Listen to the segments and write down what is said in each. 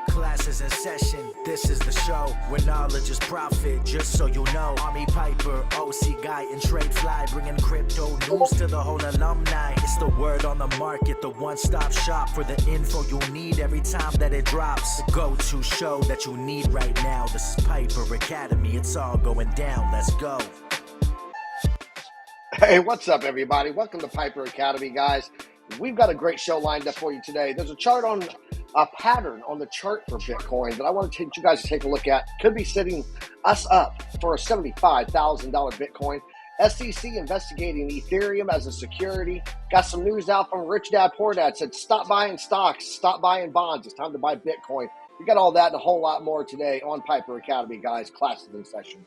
Class is in session, this is the show where knowledge is profit, just so you know. Army Piper, OC Guy, and TradeFly, bringing crypto news to the whole alumni. It's the word on the market, the one-stop shop for the info you need every time that it drops. The go-to show that you need right now. This is Piper Academy, it's all going down, let's go. Hey, what's up, everybody? Welcome to Piper Academy, guys. We've got a great show lined up for you today. There's a chart on a pattern on the chart for Bitcoin that I want you guys to take a look at. Could be setting us up for a $75,000 Bitcoin. SEC investigating Ethereum as a security. Got some news out from Rich Dad Poor Dad. Said stop buying stocks, stop buying bonds. It's time to buy Bitcoin. We got all that and a whole lot more today on Piper Academy, guys. Classes in session.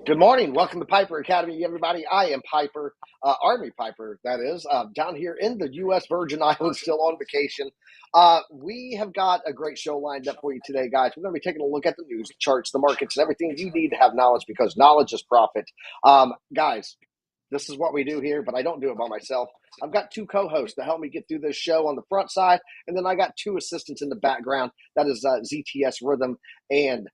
Good morning. Welcome to Piper Academy, everybody. I am Piper, Army Piper, that is, down here in the U.S. Virgin Islands, still on vacation. We have got a great show lined up for you today, guys. We're going to be taking a look at the news, the charts, the markets, and everything you need to have knowledge, because knowledge is profit. Guys, this is what we do here, but I don't do it by myself. I've got two co-hosts to help me get through this show on the front side, and then I got two assistants in the background. That is ZTS Rhythm and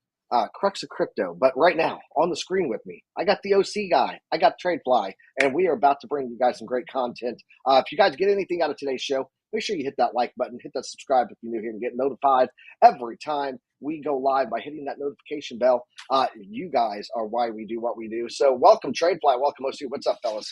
Crux of Crypto. But right now, on the screen with me, I got the OC guy, I got TradeFly, and we are about to bring you guys some great content. If you guys get anything out of today's show, make sure you hit that like button, hit that subscribe if you're new here, and get notified every time we go live by hitting that notification bell. You guys are why we do what we do. So welcome, TradeFly. Welcome, OC. What's up, fellas?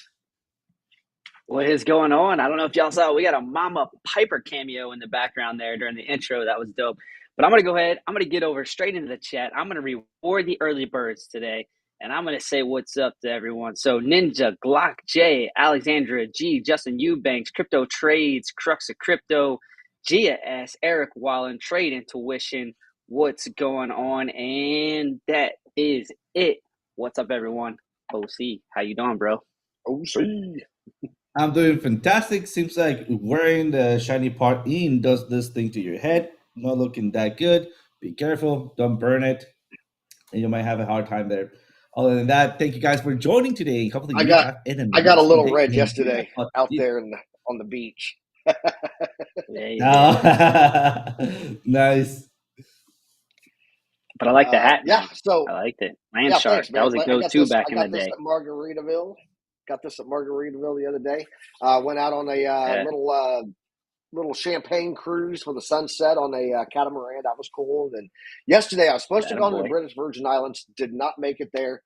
What is going on? I don't know if y'all saw, we got a Mama Piper cameo in the background there during the intro. That was dope. But I'm going to go ahead. I'm going to get over straight into the chat. I'm going to reward the early birds today, and I'm going to say what's up to everyone. So Ninja, Glock J, Alexandra G, Justin Eubanks, Crypto Trades, Crux of Crypto, Gia S, Eric Wallen, Trade Intuition, what's going on? And that is it. What's up, everyone? OC, how you doing, bro? OC. I'm doing fantastic. Seems like wearing the shiny part in does this thing to your head. Not looking that good. Be careful. Don't burn it. And you might have a hard time there. Other than that, thank you guys for joining today. Hopefully I got a little red yesterday out there on the beach. Nice. But I like the hat. Yeah, so I liked it. Land shark. That was a go-to back in the day. I got this at Margaritaville. Got this at Margaritaville the other day. Went out on a little champagne cruise for the sunset on a catamaran. That was cool. And yesterday I was supposed to go to the British Virgin Islands. Did not make it there.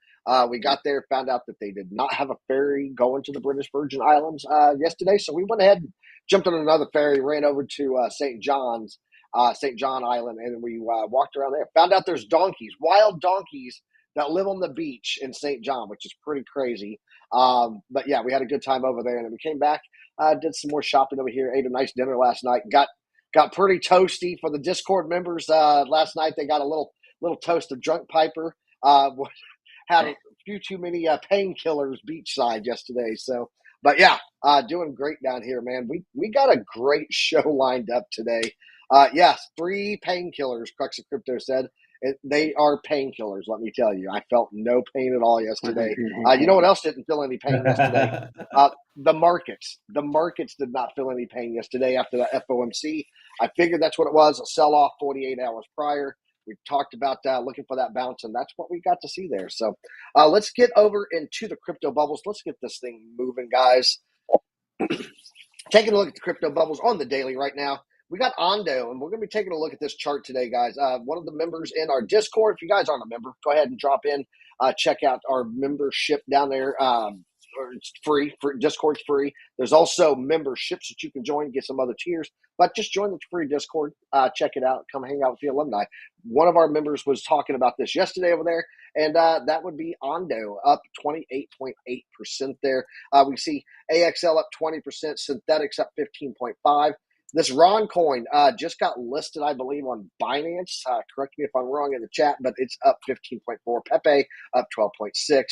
We got there, found out that they did not have a ferry going to the British Virgin Islands yesterday. So we went ahead and jumped on another ferry, ran over to St. John Island, and we walked around there. Found out there's donkeys, wild donkeys that live on the beach in St. John, which is pretty crazy. But yeah, we had a good time over there, and then we came back, did some more shopping over here, ate a nice dinner last night, got pretty toasty for the Discord members. Last night they got a little toast of drunk Piper. Had a few too many painkillers beachside yesterday. So, but yeah, doing great down here, man. We got a great show lined up today. Yes, 3 painkillers, Crux of Crypto said. They are painkillers, let me tell you. I felt no pain at all yesterday. You know what else didn't feel any pain yesterday? The markets. The markets did not feel any pain yesterday after the FOMC. I figured that's what it was, a sell-off 48 hours prior. We talked about looking for that bounce, and that's what we got to see there. So let's get over into the crypto bubbles. Let's get this thing moving, guys. Taking a look at the crypto bubbles on the daily right now. We got ONDO, and we're going to be taking a look at this chart today, guys. One of the members in our Discord, if you guys aren't a member, go ahead and drop in. Check out our membership down there. It's free. Discord's free. There's also memberships that you can join, get some other tiers. But just join the free Discord. Check it out. Come hang out with the alumni. One of our members was talking about this yesterday over there, and that would be ONDO, up 28.8% there. We see AXL up 20%, Synthetics up 15.5%. This Ron coin just got listed, I believe, on Binance. Correct me if I'm wrong in the chat, but it's up 15.4%. Pepe up 12.6%.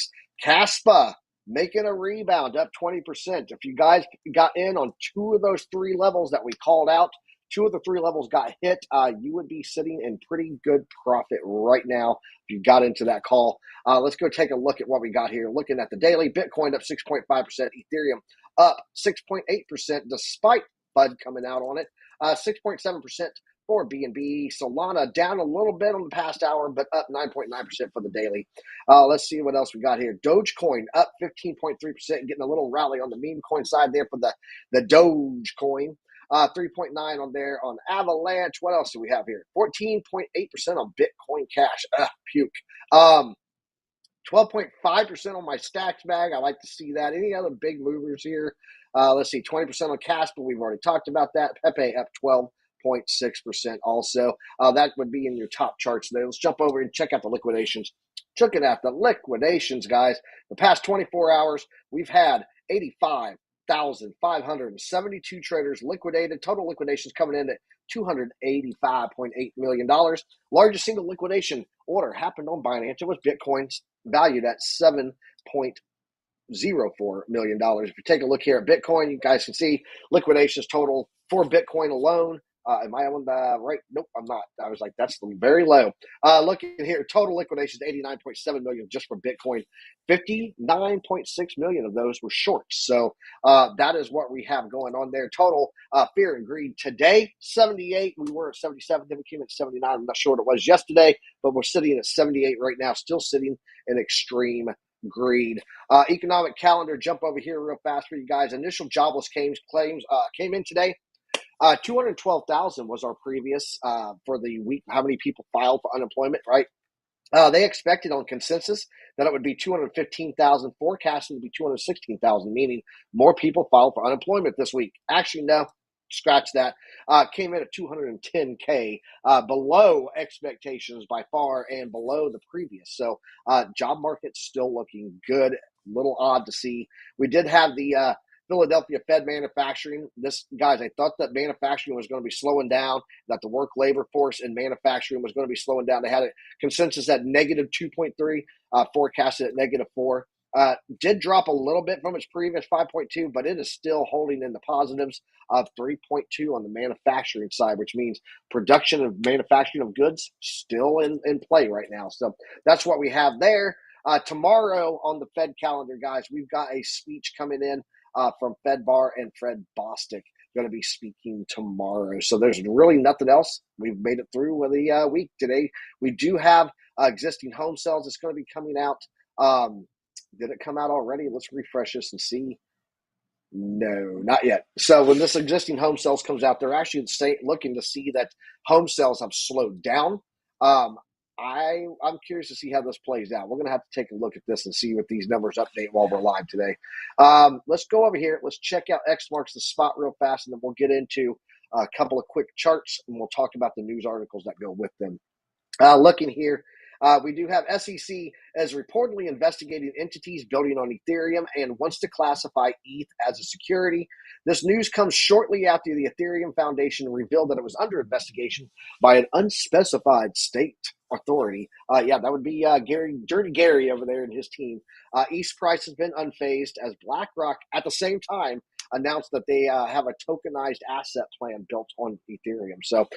Caspa making a rebound, up 20%. If you guys got in on 2 of those 3 levels that we called out 2 of the 3 levels got hit, you would be sitting in pretty good profit right now if you got into that call. Let's go take a look at what we got here. Looking at the daily, Bitcoin up 6.5%, Ethereum up 6.8% despite FUD coming out on it, 6.7% for BNB. Solana down a little bit on the past hour, but up 9.9% for the daily. Let's see what else we got here. Dogecoin up 15.3%, getting a little rally on the meme coin side there for the Dogecoin. 3.9 on there on Avalanche. What else do we have here? 14.8% on Bitcoin Cash. Puke. 12.5% on my stacks bag. I like to see that. Any other big movers here? Let's see, 20% on Casper. We've already talked about that. Pepe up 12.6% also. That would be in your top charts there. Let's jump over and check out the liquidations. Checking out the liquidations, guys. The past 24 hours, we've had 85,572 traders liquidated. Total liquidations coming in at $285.8 million. Largest single liquidation order happened on Binance. It was Bitcoin's valued at $7.04 million. If you take a look here at Bitcoin, you guys can see liquidations total for Bitcoin alone. Am I on the right? Nope, I'm not. I was like, that's very low. Looking here, total liquidations, 89.7 million just for Bitcoin. 59.6 million of those were shorts. So that is what we have going on there. Total fear and greed today, 78. We were at 77. Then we came at 79. I'm not sure what it was yesterday, but we're sitting at 78 right now, still sitting in extreme greed. Economic calendar, jump over here real fast for you guys. Initial jobless claims came in today. 212,000 was our previous for the week. How many people filed for unemployment, right? They expected on consensus that it would be 215,000, forecasting to be 216,000, meaning more people filed for unemployment this week. Actually, no, scratch that. Came in at 210K, below expectations by far and below the previous. So job market's still looking good. A little odd to see. We did have the Philadelphia Fed manufacturing. Guys, I thought that manufacturing was going to be slowing down, that the work labor force in manufacturing was going to be slowing down. They had a consensus at negative 2.3, forecasted at negative 4. Did drop a little bit from its previous 5.2, but it is still holding in the positives of 3.2 on the manufacturing side, which means production of manufacturing of goods still in play right now. So that's what we have there. Tomorrow on the Fed calendar, guys, we've got a speech coming in from FedBar and Fred Bostic, going to be speaking tomorrow. So there's really nothing else. We've made it through with the week today. We do have existing home sales. It's going to be coming out. Did it come out already? Let's refresh this and see. No, not yet. So when this existing home sales comes out, they're actually looking to see that home sales have slowed down. I'm curious to see how this plays out. We're going to have to take a look at this and see what these numbers update while we're live today. Let's go over here. Let's check out X marks the spot real fast, and then we'll get into a couple of quick charts, and we'll talk about the news articles that go with them. Looking here, we do have SEC as reportedly investigating entities building on Ethereum and wants to classify ETH as a security. This news comes shortly after the Ethereum Foundation revealed that it was under investigation by an unspecified state authority. That would be Dirty Gary over there and his team. ETH's price has been unfazed as BlackRock at the same time announced that they have a tokenized asset plan built on Ethereum. So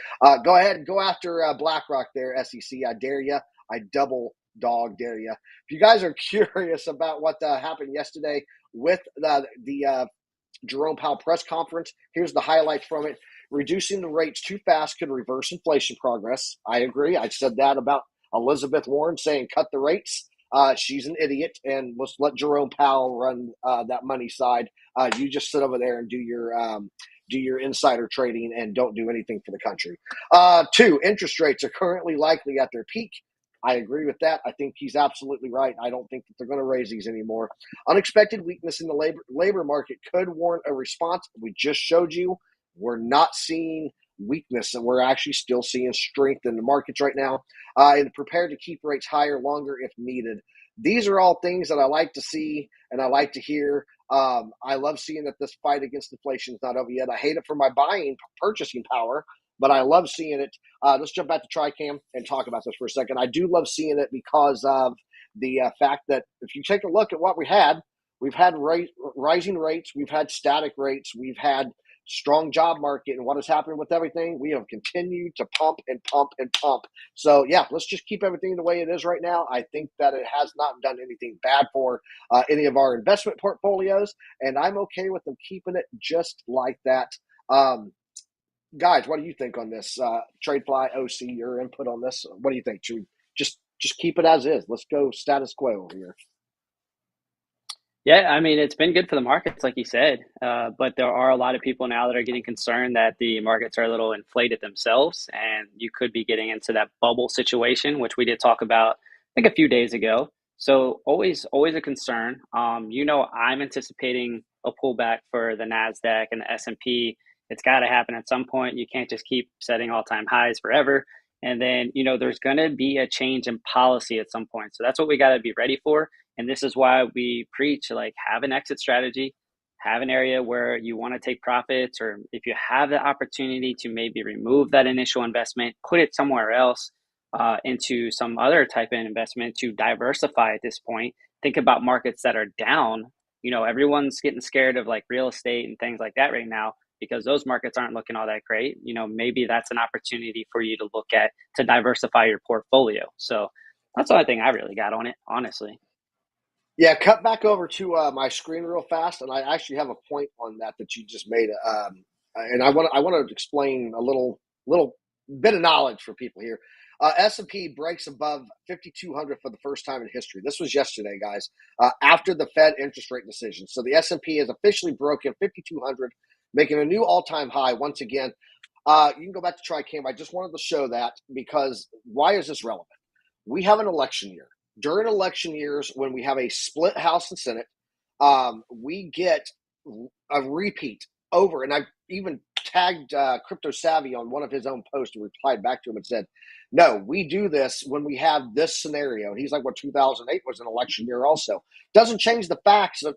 go ahead and go after BlackRock there, SEC. I dare you. I double dog dare you. If you guys are curious about what happened yesterday with the Jerome Powell press conference, here's the highlight from it. Reducing the rates too fast could reverse inflation progress. I agree. I said that about Elizabeth Warren saying cut the rates. She's an idiot, and let's let Jerome Powell run that money side. You just sit over there and do your insider trading and don't do anything for the country. 2, interest rates are currently likely at their peak. I agree with that. I think he's absolutely right. I don't think that they're going to raise these anymore. Unexpected weakness in the labor market could warrant a response. We just showed you we're not seeing weakness, and we're actually still seeing strength in the markets right now, and prepared to keep rates higher longer if needed. These are all things that I like to see and I like to hear. I love seeing that this fight against inflation is not over yet. I hate it for my purchasing power, but I love seeing it. Let's jump back to TriCam and talk about this for a second. I do love seeing it because of the fact that if you take a look at what we've had rising rates, we've had static rates, we've had strong job market and what is happening with everything, we have continued to pump and pump and pump. So yeah, let's just keep everything the way it is right now. I think that it has not done anything bad for any of our investment portfolios, and I'm okay with them keeping it just like that. Guys, what do you think on this? TradeFly, OC, your input on this? What do you think? Should we just keep it as is? Let's go status quo over here. Yeah, I mean, it's been good for the markets, like you said, but there are a lot of people now that are getting concerned that the markets are a little inflated themselves, and you could be getting into that bubble situation, which we did talk about, I think, a few days ago. So always a concern. I'm anticipating a pullback for the Nasdaq and the S&P. It's got to happen at some point. You can't just keep setting all-time highs forever. And then, there's going to be a change in policy at some point. So that's what we got to be ready for. And this is why we preach, like, have an exit strategy, have an area where you want to take profits, or if you have the opportunity to maybe remove that initial investment, put it somewhere else into some other type of investment to diversify at this point. Think about markets that are down. Everyone's getting scared of like real estate and things like that right now because those markets aren't looking all that great. Maybe that's an opportunity for you to look at to diversify your portfolio. So that's the only thing I really got on it, honestly. Yeah, cut back over to my screen real fast, and I actually have a point on that you just made, and I want to explain a little bit of knowledge for people here. S&P breaks above 5,200 for the first time in history. This was yesterday, guys, after the Fed interest rate decision. So the S&P has officially broken 5,200, making a new all-time high once again. You can go back to TriCam. I just wanted to show that because why is this relevant? We have an election year. During election years, when we have a split House and Senate, we get a repeat over. And I even tagged Crypto Savvy on one of his own posts and replied back to him and said, no, we do this when we have this scenario. And he's like, well, 2008 was an election year also. Doesn't change the facts of,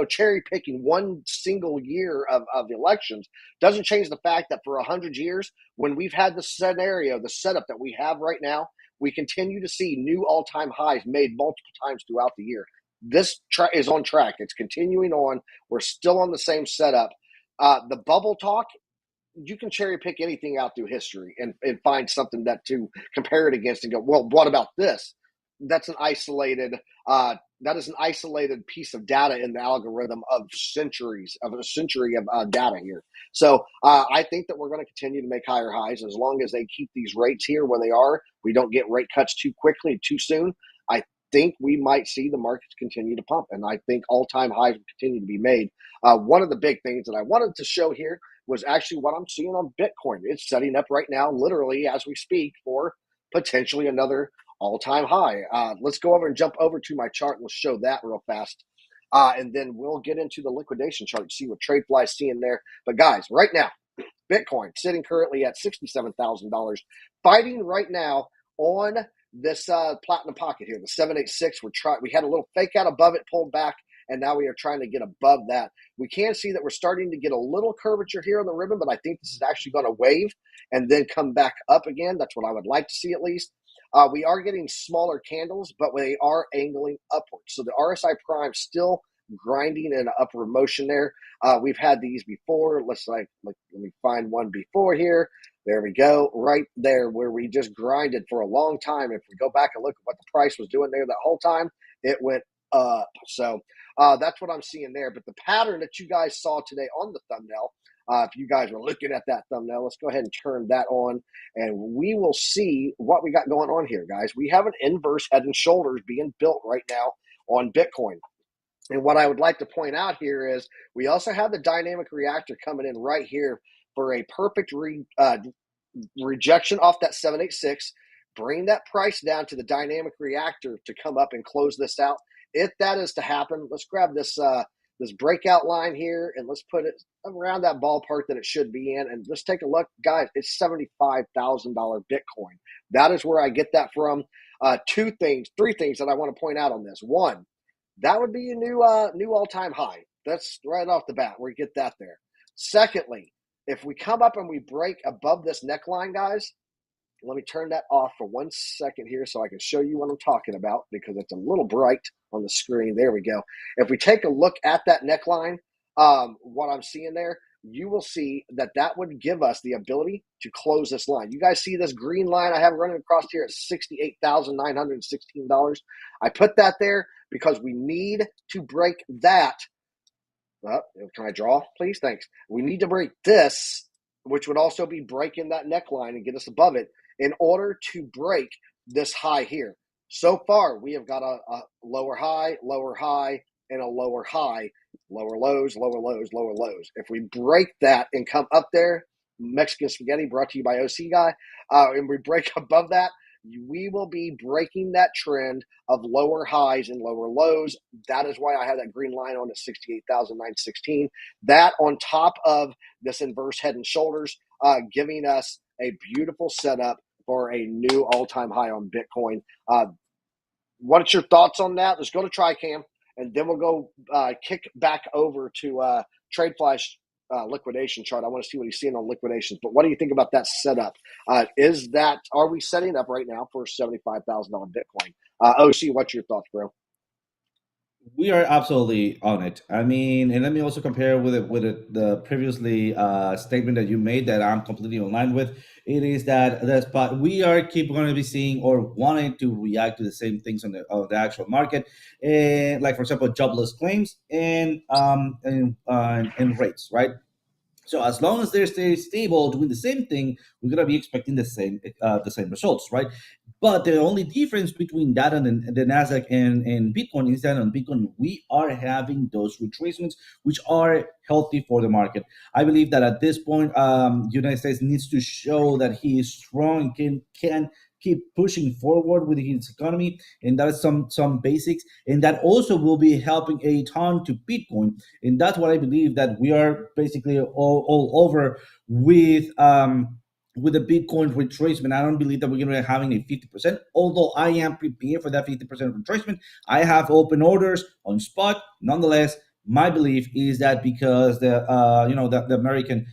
cherry picking one single year of elections. Doesn't change the fact that for 100 years, when we've had the scenario, the setup that we have right now, we continue to see new all-time highs made multiple times throughout the year. This is on track. It's continuing on. We're still on the same setup. The bubble talk, you can cherry pick anything out through history and find something that to compare it against and go, well, what about this? That's an isolated piece of data in the algorithm of a century of data here. So I think that we're going to continue to make higher highs as long as they keep these rates here where they are. We don't get rate cuts too quickly, too soon. I think we might see the markets continue to pump, and I think all-time highs will continue to be made. One of the big things that I wanted to show here was actually what I'm seeing on Bitcoin. It's setting up right now, literally as we speak, for potentially another all-time high. Let's go over and jump over to my chart. Let's show that real fast. And then we'll get into the liquidation chart to see what TradeFly is seeing there. But guys, right now, Bitcoin sitting currently at $67,000, fighting right now on this platinum pocket here, the 786. We had a little fake out above it, pulled back, and now we are trying to get above that. We can see that we're starting to get a little curvature here on the ribbon, but I think this is actually going to wave and then come back up again. That's what I would like to see at least. We are getting smaller candles, but they are angling upwards. So the RSI prime still grinding in an upward motion there. We've had these before. Let me find one before here. There we go, right there where we just grinded for a long time. If we go back and look at what the price was doing there that whole time, it went up. So that's what I'm seeing there. But the pattern that you guys saw today on the thumbnail, if you guys were looking at that thumbnail, let's go ahead and turn that on, and we will see what we got going on here, guys. We have an inverse head and shoulders being built right now on Bitcoin. And what I would like to point out here is we also have the dynamic reactor coming in right here for a perfect rejection off that 786, bring that price down to the dynamic reactor to come up and close this out. If that is to happen, let's grab this breakout line here and let's put it around that ballpark that it should be in. And let's take a look, guys. It's $75,000 Bitcoin. That is where I get that from. Three things that I want to point out on this. One, that would be a new all-time high. That's right off the bat. We get that there. Secondly, if we come up and we break above this neckline, guys, let me turn that off for 1 second here so I can show you what I'm talking about because it's a little bright on the screen. There we go. If we take a look at that neckline, what I'm seeing there, you will see that that would give us the ability to close this line. You guys see this green line I have running across here at $68,916. I put that there because we need to break that. Can I draw, please? Thanks. We need to break this, which would also be breaking that neckline and get us above it in order to break this high here. So far, we have got a lower high, and a lower high, lower lows, lower lows, lower lows. If we break that and come up there, Mexican spaghetti brought to you by OC Guy, and we break above that, we will be breaking that trend of lower highs and lower lows. That is why I have that green line on at 68,916. That on top of this inverse head and shoulders, giving us a beautiful setup for a new all-time high on Bitcoin. What's your thoughts on that? Let's go to TriCam, and then we'll go kick back over to TradeFly's liquidation chart. I want to see what he's seeing on liquidations. But what do you think about that setup? Are we setting up right now for $75,000 Bitcoin? OC, what's your thoughts, bro? We are absolutely on it. I mean, and let me also compare with the previously statement that you made that I'm completely aligned with. It is that the spot we are keep going to be seeing or wanting to react to the same things on the actual market, and like for example, jobless claims and rates, right? So as long as they stay stable doing the same thing, we're gonna be expecting the same results, right? But the only difference between that and the Nasdaq and Bitcoin is that on Bitcoin we are having those retracements, which are healthy for the market. I believe that at this point, United States needs to show that he is strong and can keep pushing forward with his economy, and that is some basics, and that also will be helping a ton to Bitcoin, and that's what I believe that we are basically all over with the Bitcoin retracement. I don't believe that we're going to be having a 50%, although I am prepared for that 50% retracement. I have open orders on spot. Nonetheless, my belief is that because the American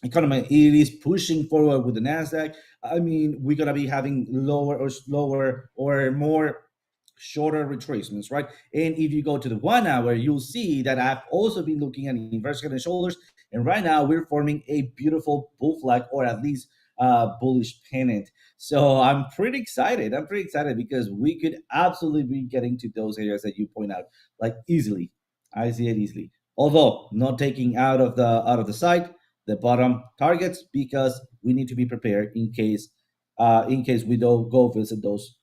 economy it is pushing forward with the Nasdaq. I mean, we're gonna be having lower or slower or more shorter retracements, right? And if you go to the 1 hour, you'll see that I've also been looking at inverse head and shoulders, and right now we're forming a beautiful bull flag or at least bullish pennant. So I'm pretty excited. Because we could absolutely be getting to those areas that you point out, like easily. I see it easily. Although not taking out of the sight the bottom targets because we need to be prepared in case we don't go visit those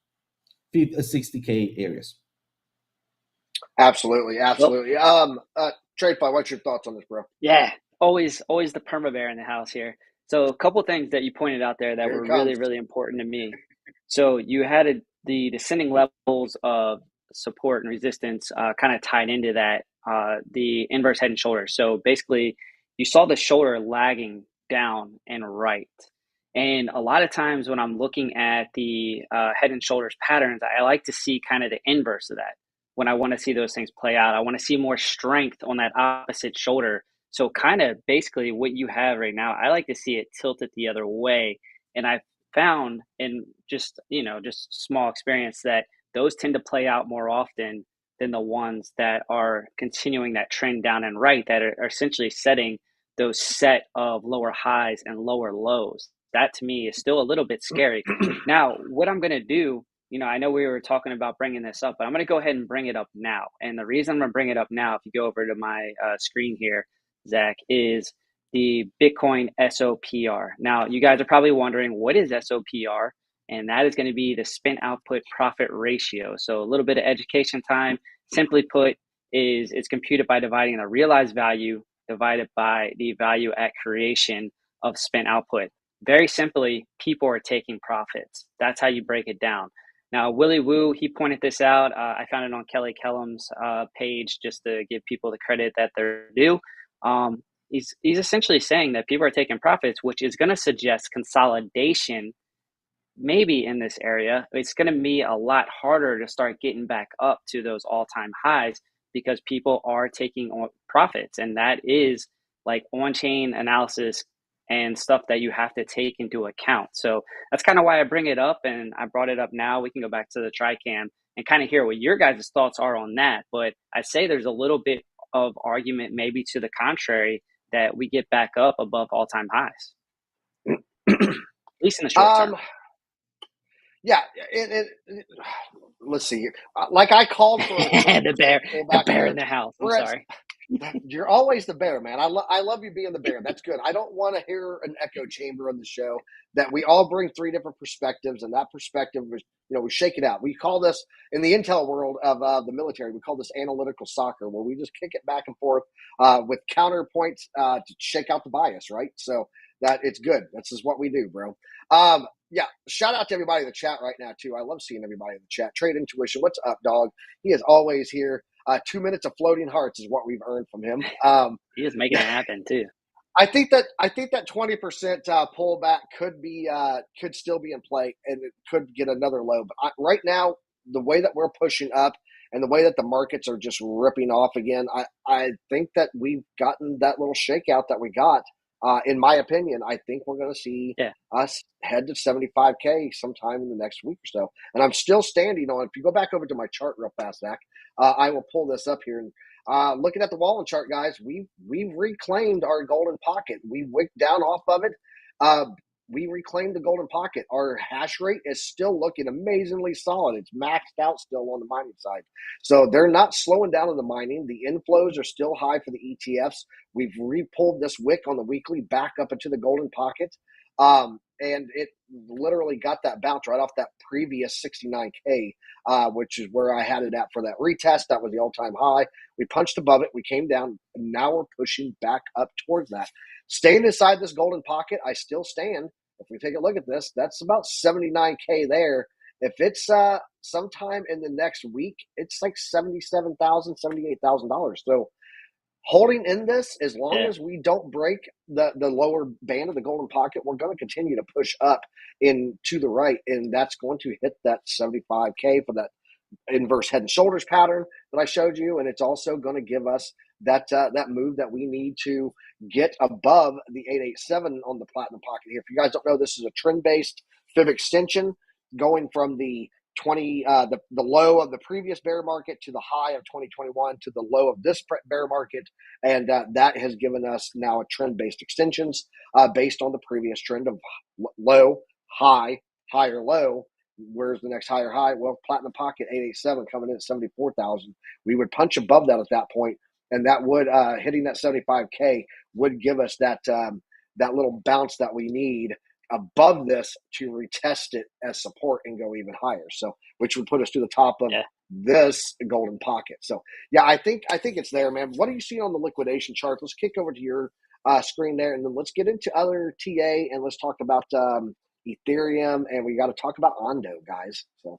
60K areas. Absolutely. TradeFly, what's your thoughts on this, bro? Yeah, always the perma bear in the house here. So a couple things that you pointed out there that were really, really important to me. So you had the descending levels of support and resistance kind of tied into that, the inverse head and shoulders. So basically, you saw the shoulder lagging down and right. And a lot of times when I'm looking at the head and shoulders patterns, I like to see kind of the inverse of that. When I want to see those things play out, I want to see more strength on that opposite shoulder. So kind of basically what you have right now, I like to see it tilted the other way. And I found in just small experience that those tend to play out more often than the ones that are continuing that trend down and right, that are essentially setting those set of lower highs and lower lows. That to me is still a little bit scary. Now, what I'm going to do, I know we were talking about bringing this up, but I'm going to go ahead and bring it up now. And the reason I'm going to bring it up now, if you go over to my screen here, Zach, is the Bitcoin SOPR. Now, you guys are probably wondering, what is SOPR? And that is going to be the spent output profit ratio. So a little bit of education time. Simply put, it's computed by dividing the realized value divided by the value at creation of spent output. Very simply, people are taking profits. That's how you break it down. Now, Willie Woo, he pointed this out. I found it on Kelly Kellum's page just to give people the credit that they're due. He's essentially saying that people are taking profits, which is going to suggest consolidation maybe in this area. It's going to be a lot harder to start getting back up to those all-time highs because people are taking profits. And that is like on-chain analysis and stuff that you have to take into account. So that's kind of why I bring it up, and I brought it up now. We can go back to the TriCam and kind of hear what your guys' thoughts are on that. But I say there's a little bit of argument maybe to the contrary that we get back up above all-time highs? At least in the short term. Yeah, let's see. Like I called for a the bear in the house. I'm sorry. You're always the bear, man. I love you being the bear. That's good. I don't want to hear an echo chamber on the show. That we all bring 3 different perspectives, and that perspective was, we shake it out. We call this, in the intel world of the military, we call this analytical soccer, where we just kick it back and forth with counterpoints to shake out the bias, right? So that it's good. This is what we do, bro. Yeah, shout out to everybody in the chat right now, too. I love seeing everybody in the chat. Trade Intuition, what's up, dog? He is always here. 2 minutes of floating hearts is what we've earned from him. He is making it happen, too. I think that 20% pullback could still be in play, and it could get another low. But right now, the way that we're pushing up and the way that the markets are just ripping off again, I think that we've gotten that little shakeout that we got. In my opinion, I think we're going to see us head to 75K sometime in the next week or so. And I'm still standing on, if you go back over to my chart real fast, Zach, I will pull this up here. And looking at the Wallen chart, guys, we've reclaimed our golden pocket. We wicked down off of it. We reclaimed the golden pocket. Our hash rate is still looking amazingly solid. It's maxed out still on the mining side. So they're not slowing down on the mining. The inflows are still high for the ETFs. We've re-pulled this wick on the weekly back up into the golden pocket. And it literally got that bounce right off that previous 69K, which is where I had it at for that retest. That was the all-time high. We punched above it. We came down. And now we're pushing back up towards that. Staying inside this golden pocket, I still stand. If we take a look at this, that's about 79K there. If it's sometime in the next week, it's like $77,000, $78,000. So holding in this, as long as we don't break the lower band of the golden pocket, we're going to continue to push up to the right, and that's going to hit that 75K for that inverse head and shoulders pattern that I showed you, and it's also going to give us that move that we need to get above the 887 on the platinum pocket here. If you guys don't know, this is a trend-based fib extension going from the the low of the previous bear market to the high of 2021 to the low of this bear market, and that has given us now a trend-based extensions based on the previous trend of low, high, higher, low. Where's the next higher high? Well, platinum pocket 887 coming in at 74,000. We would punch above that at that point, and that would hitting that 75K would give us that that little bounce that we need above this to retest it as support and go even higher. So, which would put us to the top of this golden pocket. So, yeah, I think it's there, man. What do you see on the liquidation chart? Let's kick over to your screen there, and then let's get into other TA, and let's talk about Ethereum, and we got to talk about ONDO, guys. So,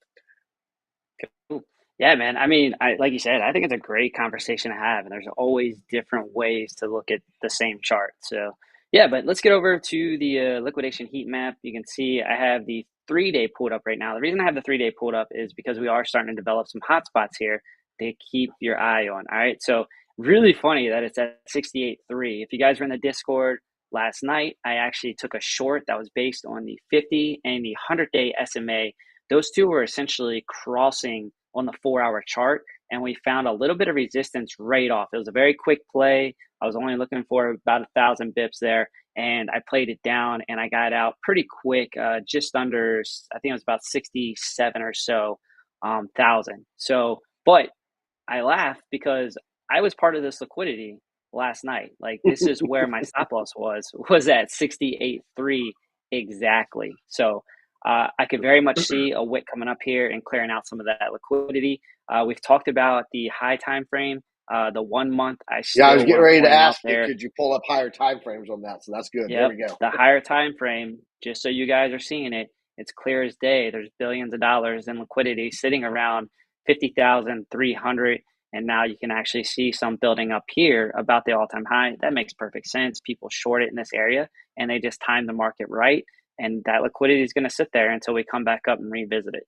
yeah, man. I mean, like you said, I think it's a great conversation to have, and there's always different ways to look at the same chart. So, yeah, but let's get over to the liquidation heat map. You can see I have the 3-day pulled up right now. The reason I have the 3-day pulled up is because we are starting to develop some hotspots here to keep your eye on. All right, so really funny that it's at 68.3. If you guys were in the Discord last night, I actually took a short that was based on the 50 and the 100-day SMA. Those two were essentially crossing on the 4-hour chart, and we found a little bit of resistance right off. It was a very quick play. I was only looking for about 1,000 bips there, and I played it down, and I got out pretty quick, just under, I think it was about 67 or so thousand. So, but I laugh because I was part of this liquidity last night. Like, this is where my stop loss was at 68.3 exactly. So I could very much see a wick coming up here and clearing out some of that liquidity. We've talked about the high time frame, the 1 month. I was getting ready to ask you, could you pull up higher time frames on that? So that's good. Yep. There we go. The higher time frame, just so you guys are seeing it, it's clear as day. There's billions of dollars in liquidity sitting around 50,300. And now you can actually see some building up here about the all-time high. That makes perfect sense. People short it in this area, and they just time the market right. And that liquidity is going to sit there until we come back up and revisit it.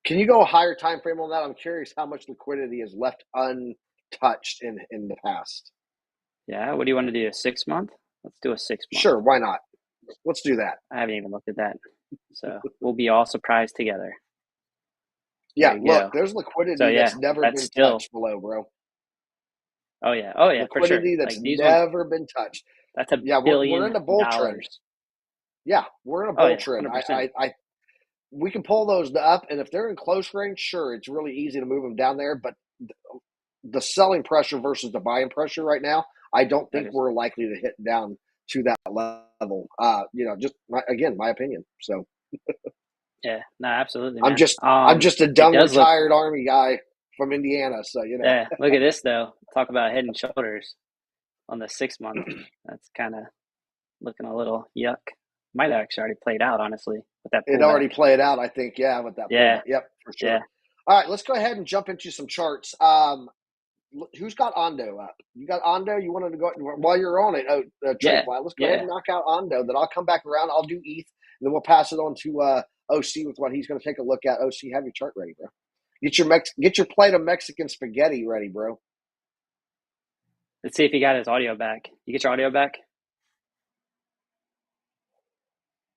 Can you go a higher time frame on that? I'm curious how much liquidity is left untouched in the past. Yeah, what do you want to do? A 6 month? Let's do a 6 month. Sure, why not? Let's do that. I haven't even looked at that. So we'll be all surprised together. Yeah, look, there's liquidity that's never been touched below, bro. Oh yeah, for sure. Liquidity that's Like these ones, never been touched. that's $1 Yeah, we're in the bull trend. billion. Yeah, we're in a Oh bull yeah, trend. 100%. We can pull those up, and if they're in close range, sure, it's really easy to move them down there. But the selling pressure versus the buying pressure right now, I don't think we're likely to hit down to that level. Just my opinion. So Yeah, no, absolutely, man. I'm just a It dumb does look. retired Army guy from Indiana. So Yeah, look at this though. Talk about head and shoulders on the 6 month. That's kind of looking a little yuck. Might have actually already played out, honestly, with that it pullback. already played out, I think. Yeah, with that Yeah. pullback. Yep, for sure. Yeah. All right, let's go ahead and jump into some charts. Who's got ONDO up? You got ONDO? You wanted to go while you're on it? TradeFly. Let's go ahead and knock out ONDO. Then I'll come back around. I'll do ETH, and then we'll pass it on to OC with what he's going to take a look at. OC, have your chart ready, bro. Get your plate of Mexican spaghetti ready, bro. Let's see if he got his audio back. You get your audio back?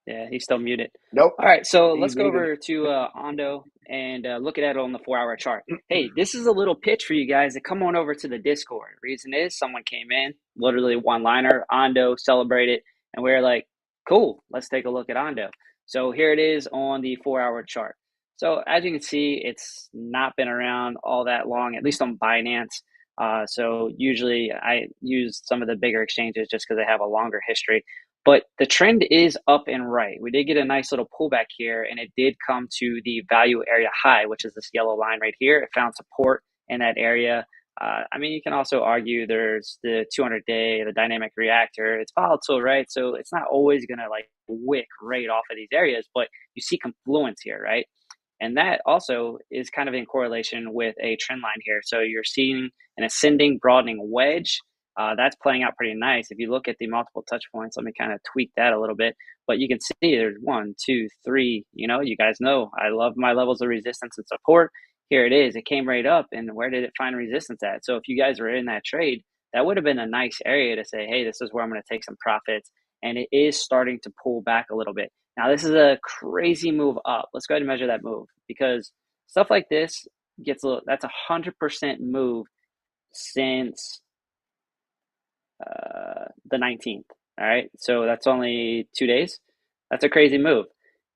Yeah, he's still muted. Nope. All right, so let's go over to ONDO and look at it on the 4-hour chart. Hey, this is a little pitch for you guys to come on over to the Discord. Reason is someone came in, literally one-liner, ONDO, celebrated, and we were like, cool, let's take a look at ONDO. So here it is on the 4-hour chart. So as you can see, it's not been around all that long, at least on Binance. So usually I use some of the bigger exchanges just because they have a longer history. But the trend is up and right. We did get a nice little pullback here, and it did come to the value area high, which is this yellow line right here. It found support in that area. You can also argue there's the 200-day, the dynamic reactor. It's volatile, right? So it's not always going to like wick right off of these areas, but you see confluence here, right? And that also is kind of in correlation with a trend line here. So you're seeing an ascending, broadening wedge. That's playing out pretty nice. If you look at the multiple touch points, let me kind of tweak that a little bit. But you can see there's 1, 2, 3. You guys know I love my levels of resistance and support. Here it is. It came right up. And where did it find resistance at? So if you guys were in that trade, that would have been a nice area to say, hey, this is where I'm going to take some profits. And it is starting to pull back a little bit. Now, this is a crazy move up. Let's go ahead and measure that move, because stuff like this that's 100% move since the 19th. All right. So that's only 2 days. That's a crazy move.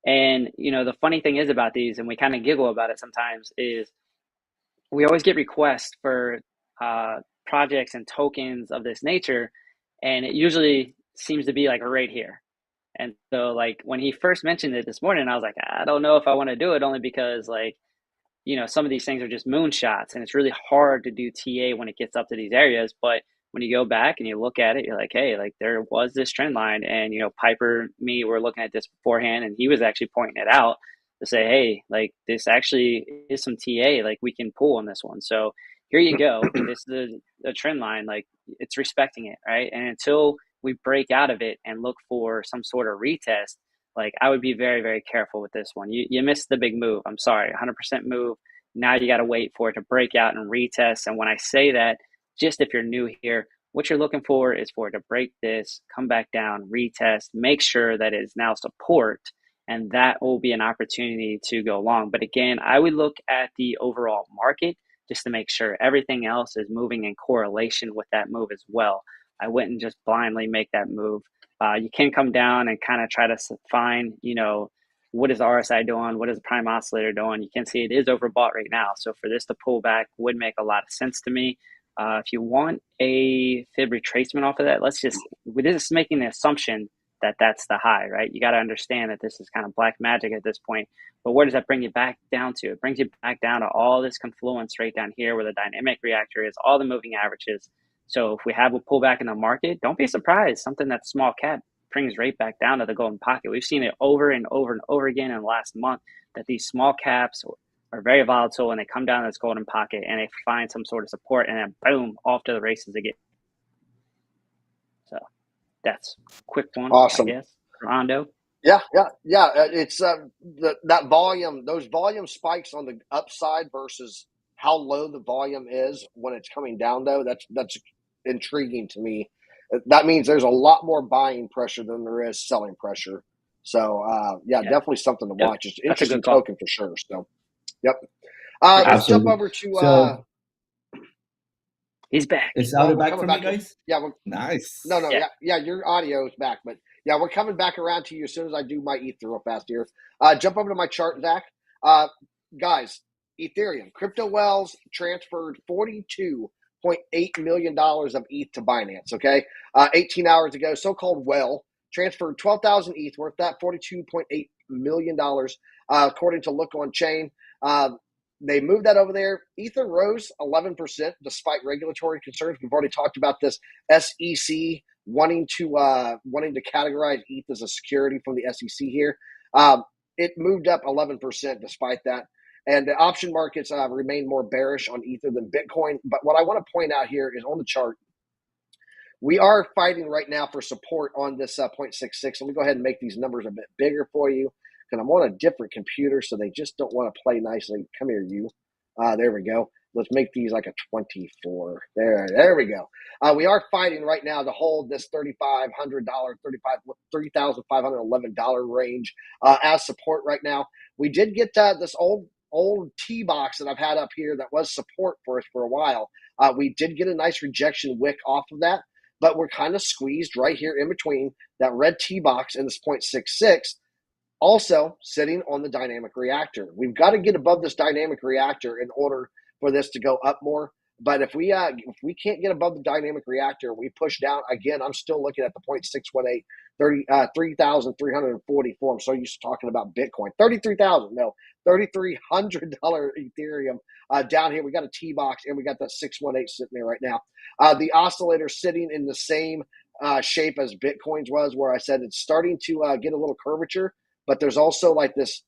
And, the funny thing is about these, and we kind of giggle about it sometimes, is we always get requests for projects and tokens of this nature. And it usually seems to be like right here. And so like when he first mentioned it this morning, I was like, I don't know if I want to do it, only because some of these things are just moonshots, and it's really hard to do TA when it gets up to these areas. But when you go back and you look at it, you're like, hey, like there was this trend line, and Piper, me, were looking at this beforehand, and he was actually pointing it out to say, hey, like this actually is some TA, like we can pull on this one. So here you go. This is a trend line, like it's respecting it, right? And until we break out of it and look for some sort of retest, like I would be very, very careful with this one. You missed the big move. I'm sorry, 100% move. Now you got to wait for it to break out and retest. And when I say that, just if you're new here, what you're looking for is for it to break this, come back down, retest, make sure that it is now support, and that will be an opportunity to go long. But again, I would look at the overall market just to make sure everything else is moving in correlation with that move as well. I wouldn't just blindly make that move. You can come down and kind of try to find, what is the RSI doing? What is the prime oscillator doing? You can see it is overbought right now. So for this to pull back would make a lot of sense to me. If you want a fib retracement off of that, we're just making the assumption that that's the high, right? You got to understand that this is kind of black magic at this point. But where does that bring you back down to? It brings you back down to all this confluence right down here where the dynamic reactor is, all the moving averages. So if we have a pullback in the market, don't be surprised. Something that's small cap brings right back down to the golden pocket. We've seen it over and over and over again in the last month, that these small caps are very volatile, and they come down to this golden pocket and they find some sort of support, and then boom, off to the races again. So that's a quick one, awesome. I guess, for ONDO. Yeah. It's that volume, those volume spikes on the upside versus how low the volume is when it's coming down, though. That's intriguing to me. That means there's a lot more buying pressure than there is selling pressure. So definitely something to watch. It's an interesting token for sure. So, yep. Let's jump over to. He's back. Is audio We're back coming for me, back. guys? Yeah, Nice. no, Yeah. yeah, your audio is back, but yeah, we're coming back around to you as soon as I do my ETH real fast here. Jump over to my chart, Zach. Guys, Ethereum, crypto wells transferred $42.8 million of ETH to Binance, okay? 18 hours ago, so-called well transferred 12,000 ETH worth that $42.8 million, according to Look On Chain. They moved that over there. Ether rose 11% despite regulatory concerns. We've already talked about this SEC wanting to categorize ETH as a security from the SEC here. It moved up 11% despite that. And the option markets remain more bearish on Ether than Bitcoin. But what I want to point out here is on the chart, we are fighting right now for support on this 0.66. Let me go ahead and make these numbers a bit bigger for you. And I'm on a different computer, so they just don't want to play nicely. Come here, you. There we go. Let's make these like a 24. There we go. We are fighting right now to hold this $3,500, $3,511 range as support right now. We did get this old T box that I've had up here that was support for us for a while. We did get a nice rejection wick off of that, but we're kind of squeezed right here in between that red T box and this 0.66. Also sitting on the dynamic reactor. We've got to get above this dynamic reactor in order for this to go up more. But if we can't get above the dynamic reactor, we push down again. I'm still looking at the 0.618, 3,344. I'm so used to talking about Bitcoin. 33,000, no, $3,300 Ethereum down here. We got a T box and we got that 618 sitting there right now. The oscillator sitting in the same shape as Bitcoin's was, where I said it's starting to get a little curvature. But there's also like this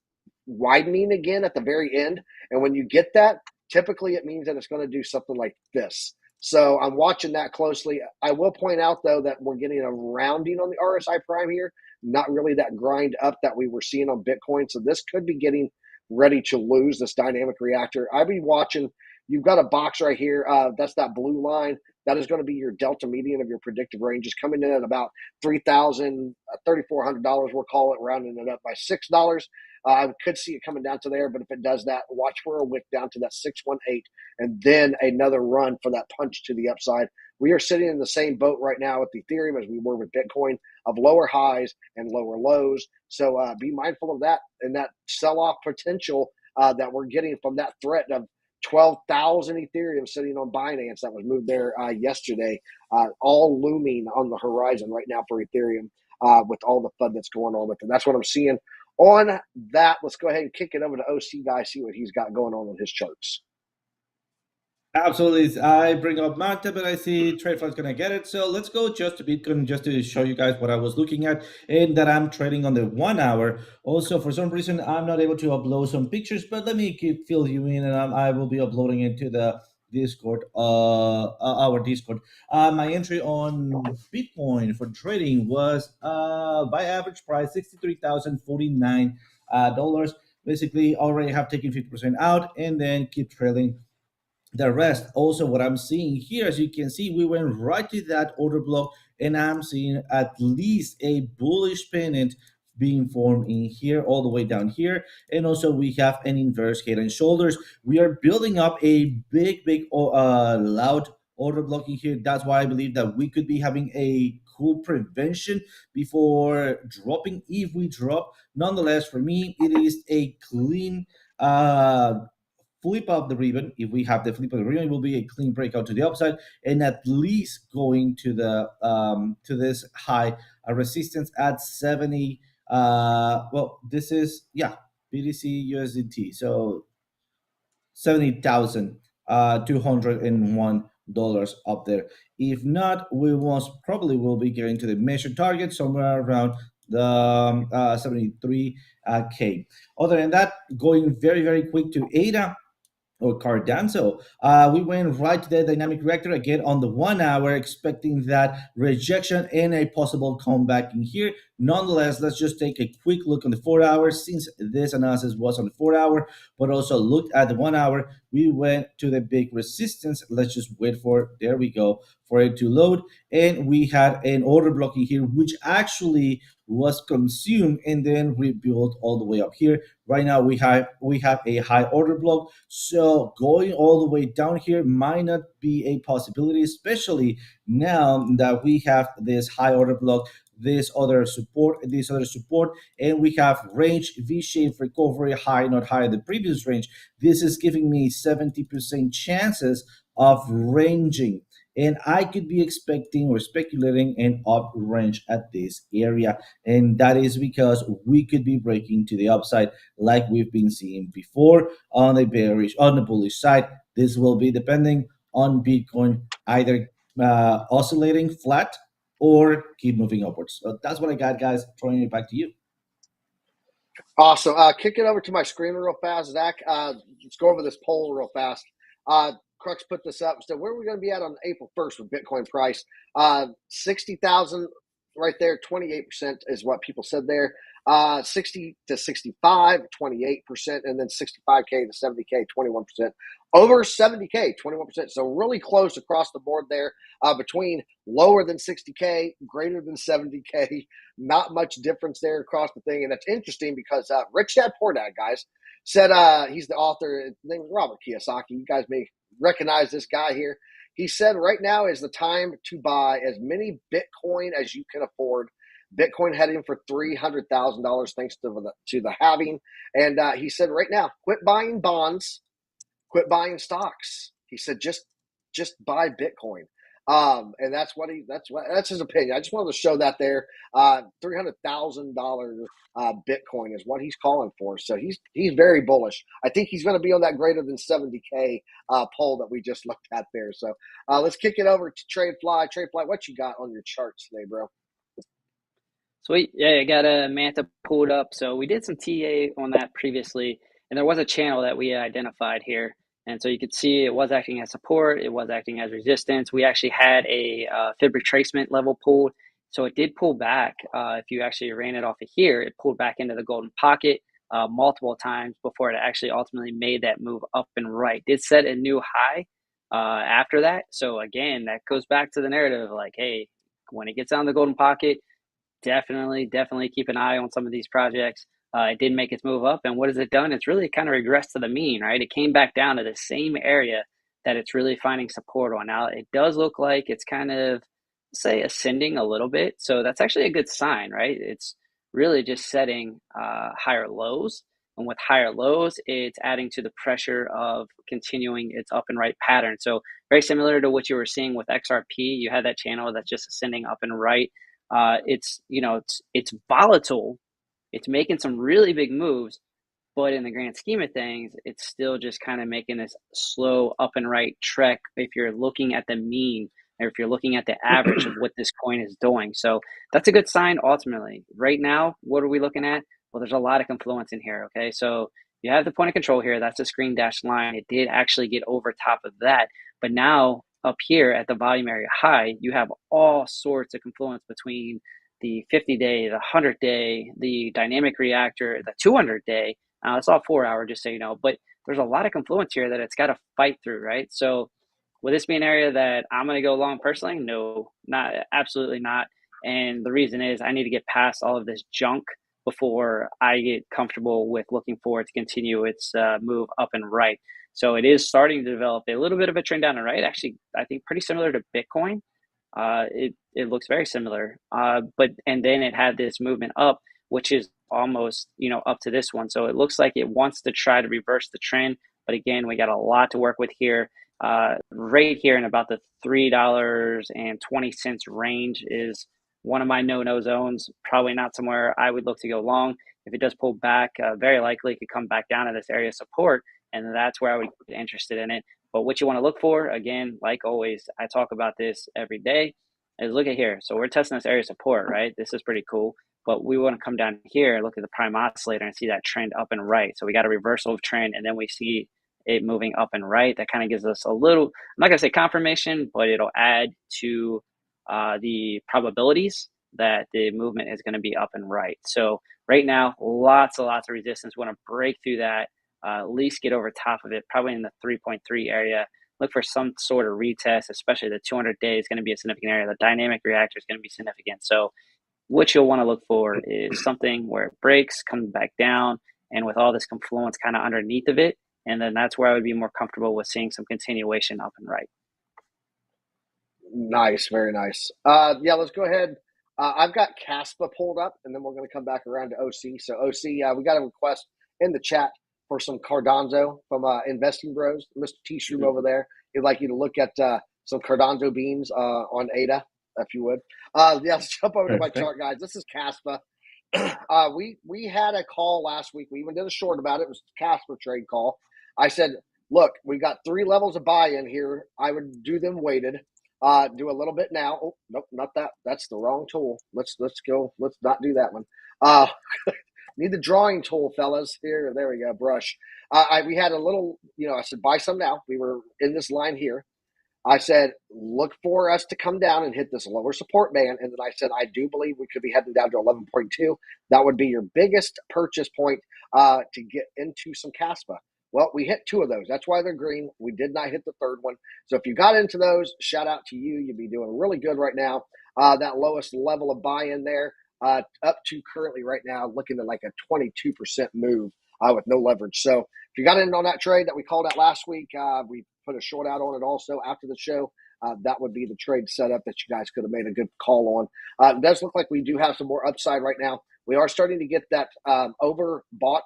widening again at the very end. And when you get that, typically it means that it's going to do something like this. So I'm watching that closely. I will point out, though, that we're getting a rounding on the RSI prime here, not really that grind up that we were seeing on Bitcoin. So this could be getting ready to lose this dynamic reactor. I'll be watching. You've got a box right here. That's that blue line. That is going to be your delta median of your predictive ranges, coming in at about $3,400. We'll call it, rounding it up by $6. I could see it coming down to there, but if it does that, watch for a wick down to that 618, and then another run for that punch to the upside. We are sitting in the same boat right now with Ethereum as we were with Bitcoin, of lower highs and lower lows. So be mindful of that and that sell-off potential that we're getting from that threat of 12,000 Ethereum sitting on Binance that was moved there yesterday, all looming on the horizon right now for Ethereum with all the FUD that's going on with it. That's what I'm seeing on that. Let's go ahead and kick it over to OC Guy, see what he's got going on his charts. Absolutely. I bring up MANTA, but I see TradeFly is going to get it. So let's go just to Bitcoin, just to show you guys what I was looking at and that I'm trading on the 1 hour. Also, for some reason, I'm not able to upload some pictures, but let me fill you in, and I will be uploading it to the Discord, our Discord. My entry on Bitcoin for trading was by average price $63,049. Basically, already have taken 50% out and then keep trailing the rest. Also, what I'm seeing here, as you can see, we went right to that order block, and I'm seeing at least a bullish pennant being formed in here, all the way down here. And also we have an inverse head and shoulders. We are building up a big loud order block in here. That's why I believe that we could be having a cool prevention before dropping if we drop. Nonetheless, for me, it is a clean flip of the ribbon. If we have the flip of the ribbon, it will be a clean breakout to the upside, and at least going to the to this high resistance at 70. Well, this is BTC USDT, so $70,201 up there. If not, we most probably will be getting to the measured target somewhere around the 73K. Other than that, going very, very quick to ADA or Cardanzo. We went right to the dynamic reactor again on the 1 hour, expecting that rejection and a possible comeback in here. Nonetheless, let's just take a quick look on the 4 hours, since this analysis was on the 4 hour, but also looked at the 1 hour. We went to the big resistance. Let's just wait for it. There we go, for it to load. And we had an order blocking here, which actually was consumed and then rebuilt all the way up here. Right now we have a high order block, so going all the way down here might not be a possibility, especially now that we have this high order block, this other support, and we have range V-shaped recovery high, not higher than previous range. This is giving me 70% chances of ranging, and I could be expecting or speculating an up range at this area, and that is because we could be breaking to the upside like we've been seeing before on the bullish side. This will be depending on Bitcoin either oscillating flat or keep moving upwards. So that's what I got, guys. Throwing it back to you. Awesome. Kick it over to my screen real fast, Zach. Let's go over this poll real fast. Crux put this up. So where are we going to be at on April 1st with Bitcoin price? 60,000 right there, 28% is what people said there. 60 to 65, 28%, and then 65K to 70K, 21%. Over 70K, 21%. So really close across the board there, between lower than 60K, greater than 70K. Not much difference there across the thing. And it's interesting because Rich Dad Poor Dad, guys, said he's the author. His name is Robert Kiyosaki. You guys may recognize this guy here. He said right now is the time to buy as many Bitcoin as you can afford. Bitcoin heading for $300,000 thanks to the halving. And he said right now, quit buying bonds, quit buying stocks. He said just buy Bitcoin. And that's his opinion. I just wanted to show that there. $300,000 Bitcoin is what he's calling for. So he's very bullish. I think he's going to be on that greater than 70K poll that we just looked at there. So let's kick it over to TradeFly. TradeFly, what you got on your charts today, bro? Sweet. Yeah, I got a MANTA pulled up. So we did some TA on that previously, and there was a channel that we identified here. And so you could see it was acting as support. It was acting as resistance. We actually had a fib retracement level pulled. So it did pull back. If you actually ran it off of here, it pulled back into the golden pocket multiple times before it actually ultimately made that move up and right. Did set a new high after that. So again, that goes back to the narrative of like, hey, when it gets on the golden pocket, definitely keep an eye on some of these projects. It did make its move up, and what has it done? It's really kind of regressed to the mean, right? It came back down to the same area that it's really finding support on. Now, it does look like it's kind of, say, ascending a little bit, so that's actually a good sign, right? It's really just setting higher lows, and with higher lows, it's adding to the pressure of continuing its up and right pattern. So very similar to what you were seeing with XRP, you had that channel that's just ascending up and right. It's volatile. It's making some really big moves, but in the grand scheme of things, it's still just kind of making this slow up and right trek if you're looking at the mean or if you're looking at the average of what this coin is doing. So that's a good sign ultimately. Right now, what are we looking at? Well, there's a lot of confluence in here, okay? So you have the point of control here. That's a screen dash line. It did actually get over top of that, but now up here at the volume area high, you have all sorts of confluence between the 50-day, the 100-day, the dynamic reactor, the 200-day. It's all 4 hour, just so you know, but there's a lot of confluence here that it's got to fight through, right? So will this be an area that I'm going to go long personally? No, absolutely not. And the reason is I need to get past all of this junk before I get comfortable with looking for it to continue its move up and right. So it is starting to develop a little bit of a trend down and right. Actually, I think pretty similar to Bitcoin. It looks very similar. And then it had this movement up, which is almost up to this one. So it looks like it wants to try to reverse the trend. But again, we got a lot to work with here. Right here in about the $3.20 range is one of my no-no zones. Probably not somewhere I would look to go long. If it does pull back, very likely it could come back down to this area of support, and that's where I would get interested in it. But what you want to look for, again, like always, I talk about this every day, is look at here. So we're testing this area of support, right? This is pretty cool. But we want to come down here and look at the prime oscillator and see that trend up and right. So we got a reversal of trend, and then we see it moving up and right. That kind of gives us a little, I'm not going to say confirmation, but it'll add to the probabilities that the movement is going to be up and right. So right now, lots of resistance. We want to break through that, at least get over top of it, probably in the 3.3 area. Look for some sort of retest, especially the 200-day is going to be a significant area. The dynamic reactor is going to be significant. So what you'll want to look for is something where it breaks, comes back down, and with all this confluence kind of underneath of it. And then that's where I would be more comfortable with seeing some continuation up and right. Nice, very nice. Yeah, let's go ahead. I've got CASPA pulled up, and then we're going to come back around to OC. So OC, we got a request in the chat for some Cardano from Investing Bros. Mr. T-Shroom over there, he'd like you to look at some Cardano beams on ADA, if you would. Yeah, let's jump over to my chart, guys. This is CASPA. We had a call last week. We even did a short about it. It was a CASPA trade call. I said, look, we got 3 levels of buy-in here. I would do them weighted. Do a little bit now. Oh, nope, not that. That's the wrong tool. Let's go. Let's not do that one. Need the drawing tool, fellas. Here, there we go. Brush. We had a little, I said, buy some now. We were in this line here. I said, look for us to come down and hit this lower support band. And then I said, I do believe we could be heading down to 11.2. That would be your biggest purchase point to get into some CASPA. Well, we hit 2 of those. That's why they're green. We did not hit the 3rd one. So if you got into those, shout out to you. You'd be doing really good right now. That lowest level of buy-in there up to currently right now looking at like a 22% move with no leverage. So if you got in on that trade that we called out last week, we put a short out on it also after the show. That would be the trade setup that you guys could have made a good call on. It does look like we do have some more upside right now. We are starting to get that overbought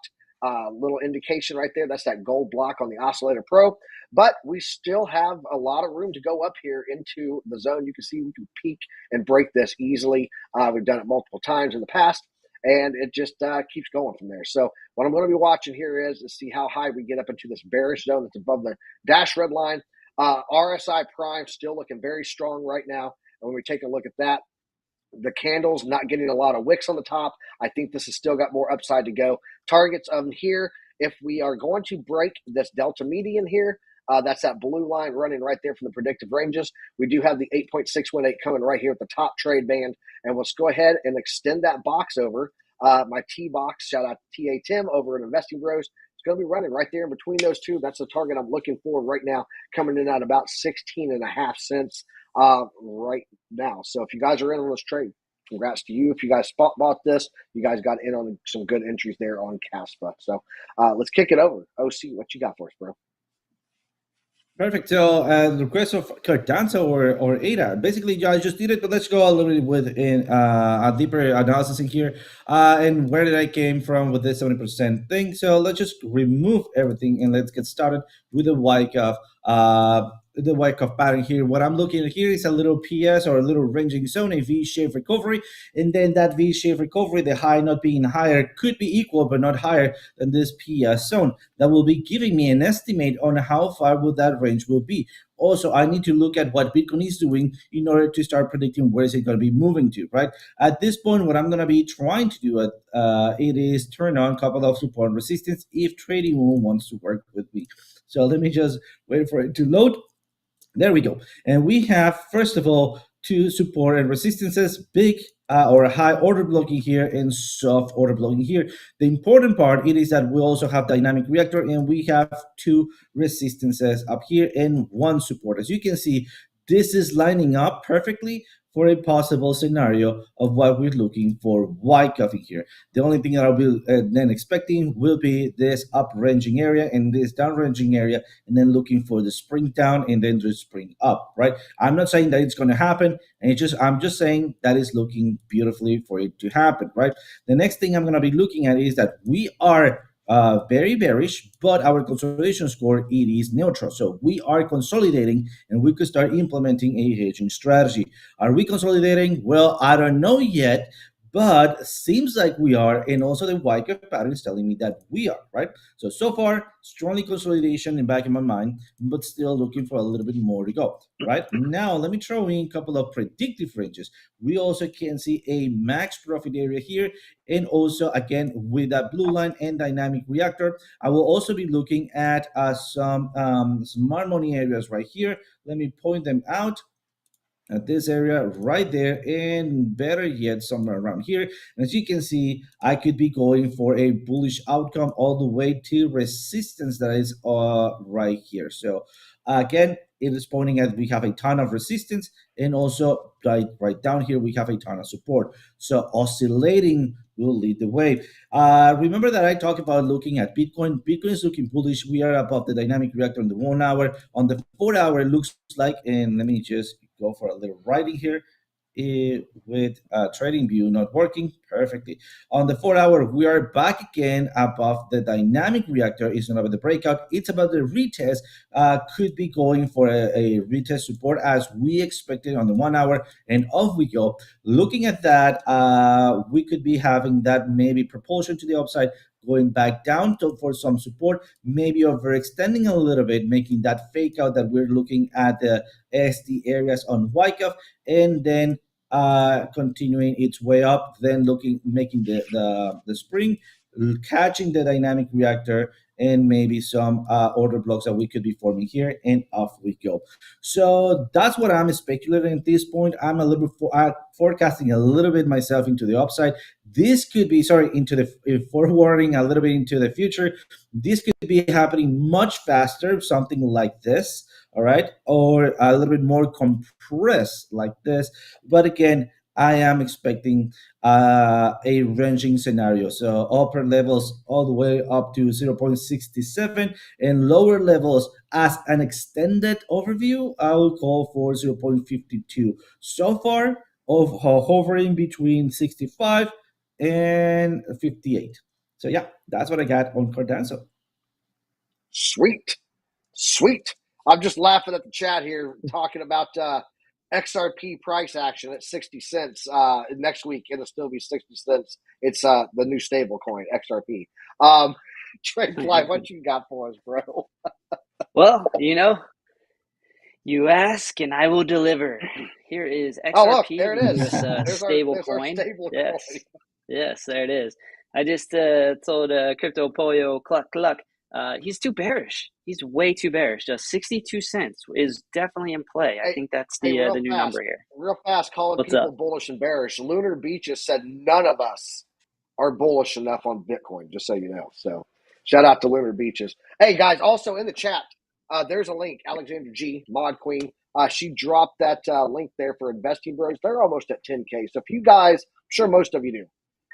little indication right there. That's that gold block on the Oscillator Pro. But we still have a lot of room to go up here into the zone. You can see we can peak and break this easily. We've done it multiple times in the past, and it just keeps going from there. So what I'm going to be watching here is to see how high we get up into this bearish zone that's above the dash red line. RSI Prime still looking very strong right now. And when we take a look at that, the candles not getting a lot of wicks on the top. I think this has still got more upside to go. Targets here, if we are going to break this delta median here, that's that blue line running right there from the predictive ranges. We do have the 8.618 coming right here at the top trade band. And let's go ahead and extend that box over. My T box, shout out to TA Tim over at Investing Bros. It's going to be running right there in between those two. That's the target I'm looking for right now, coming in at about 16.5 cents right now. So if you guys are in on this trade, congrats to you. If you guys spot bought this, you guys got in on some good entries there on CASPA. So let's kick it over. OC, what you got for us, bro? Perfect. So the request of Cardano or ADA. Basically, I just did it, but let's go a little bit with a deeper analysis in here. And where did I came from with this 70% thing? So let's just remove everything and let's get started with the Wyckoff. The Wyckoff pattern here. What I'm looking at here is a little PS or a little ranging zone, a V-shaped recovery, and then that V-shaped recovery, the high not being higher, could be equal but not higher than this PS zone. That will be giving me an estimate on how far would that range will be. Also, I need to look at what Bitcoin is doing in order to start predicting where is it going to be moving to, right? At this point, what I'm going to be trying to do it is turn on a couple of support and resistance if Trading Room wants to work with me. So let me just wait for it to load. There we go. And we have, first of all, 2 support and resistances, big or high order blocking here and soft order blocking here. The important part it is that we also have dynamic reactor and we have 2 resistances up here and 1 support. As you can see, this is lining up perfectly for a possible scenario of what we're looking for Wyckoff here. The only thing that I'll be then expecting will be this up ranging area and this down ranging area, and then looking for the spring down and then the spring up, right? I'm not saying that it's going to happen, and I'm just saying that is looking beautifully for it to happen, right? The next thing I'm going to be looking at is that we are very bearish, but our consolidation score, it is neutral. So we are consolidating and we could start implementing a hedging strategy. Are we consolidating? Well, I don't know yet, but seems like we are. And also the Wyckoff pattern is telling me that we are, right? So far, strongly consolidation in back of my mind, but still looking for a little bit more to go, right? Now, let me throw in a couple of predictive ranges. We also can see a max profit area here. And also, again, with that blue line and dynamic reactor, I will also be looking at some smart money areas right here. Let me point them out. At this area right there, and better yet, somewhere around here. And as you can see, I could be going for a bullish outcome all the way to resistance that is right here. So again, it is pointing at we have a ton of resistance, and also right down here we have a ton of support. So oscillating will lead the way. Remember that I talked about looking at Bitcoin. Bitcoin is looking bullish. We are above the dynamic reactor on the 1 hour. On the 4 hour, it looks like, and let me just go for a little writing here. With trading view not working perfectly. On the 4 hour, we are back again above the dynamic reactor. It's not about the breakout, it's about the retest. Could be going for a retest support as we expected on the 1 hour, and off we go. Looking at that, we could be having that maybe propulsion to the upside, going back down for some support, maybe overextending a little bit, making that fake out that we're looking at the SD areas on Wyckoff, and then continuing its way up, then making the spring, catching the dynamic reactor, and maybe some order blocks that we could be forming here, and off we go. So that's what I'm speculating at this point. I'm a little bit forecasting a little bit myself into the upside. This could be, into the forwarding a little bit into the future. This could be happening much faster, something like this, all right, or a little bit more compressed like this. But again, I am expecting a ranging scenario. So upper levels all the way up to 0.67, and lower levels as an extended overview, I will call for 0.52. So far, of hovering between 65 and 58. So yeah, that's what I got on Cardanzo. Sweet. I'm just laughing at the chat here, talking about XRP price action at 60 cents. Next week, it'll still be 60 cents. It's the new stable coin, XRP. TradeFly, what you got for us, bro? Well, you ask and I will deliver. Here is XRP, oh, look, there it is. There's stable coin. Yes, there it is. I just told Crypto Pollo Cluck, he's too bearish. He's way too bearish. Just 62 cents is definitely in play. I think that's the new number here. Real fast, calling What's people up? bullish and bearish. Lunar Beaches said none of us are bullish enough on Bitcoin, just so you know. So shout out to Lunar Beaches. Hey, guys, also in the chat, there's a link. Alexander G, Mod Queen. She dropped that link there for Investing Bros. They're almost at 10K. So if you guys, I'm sure most of you do,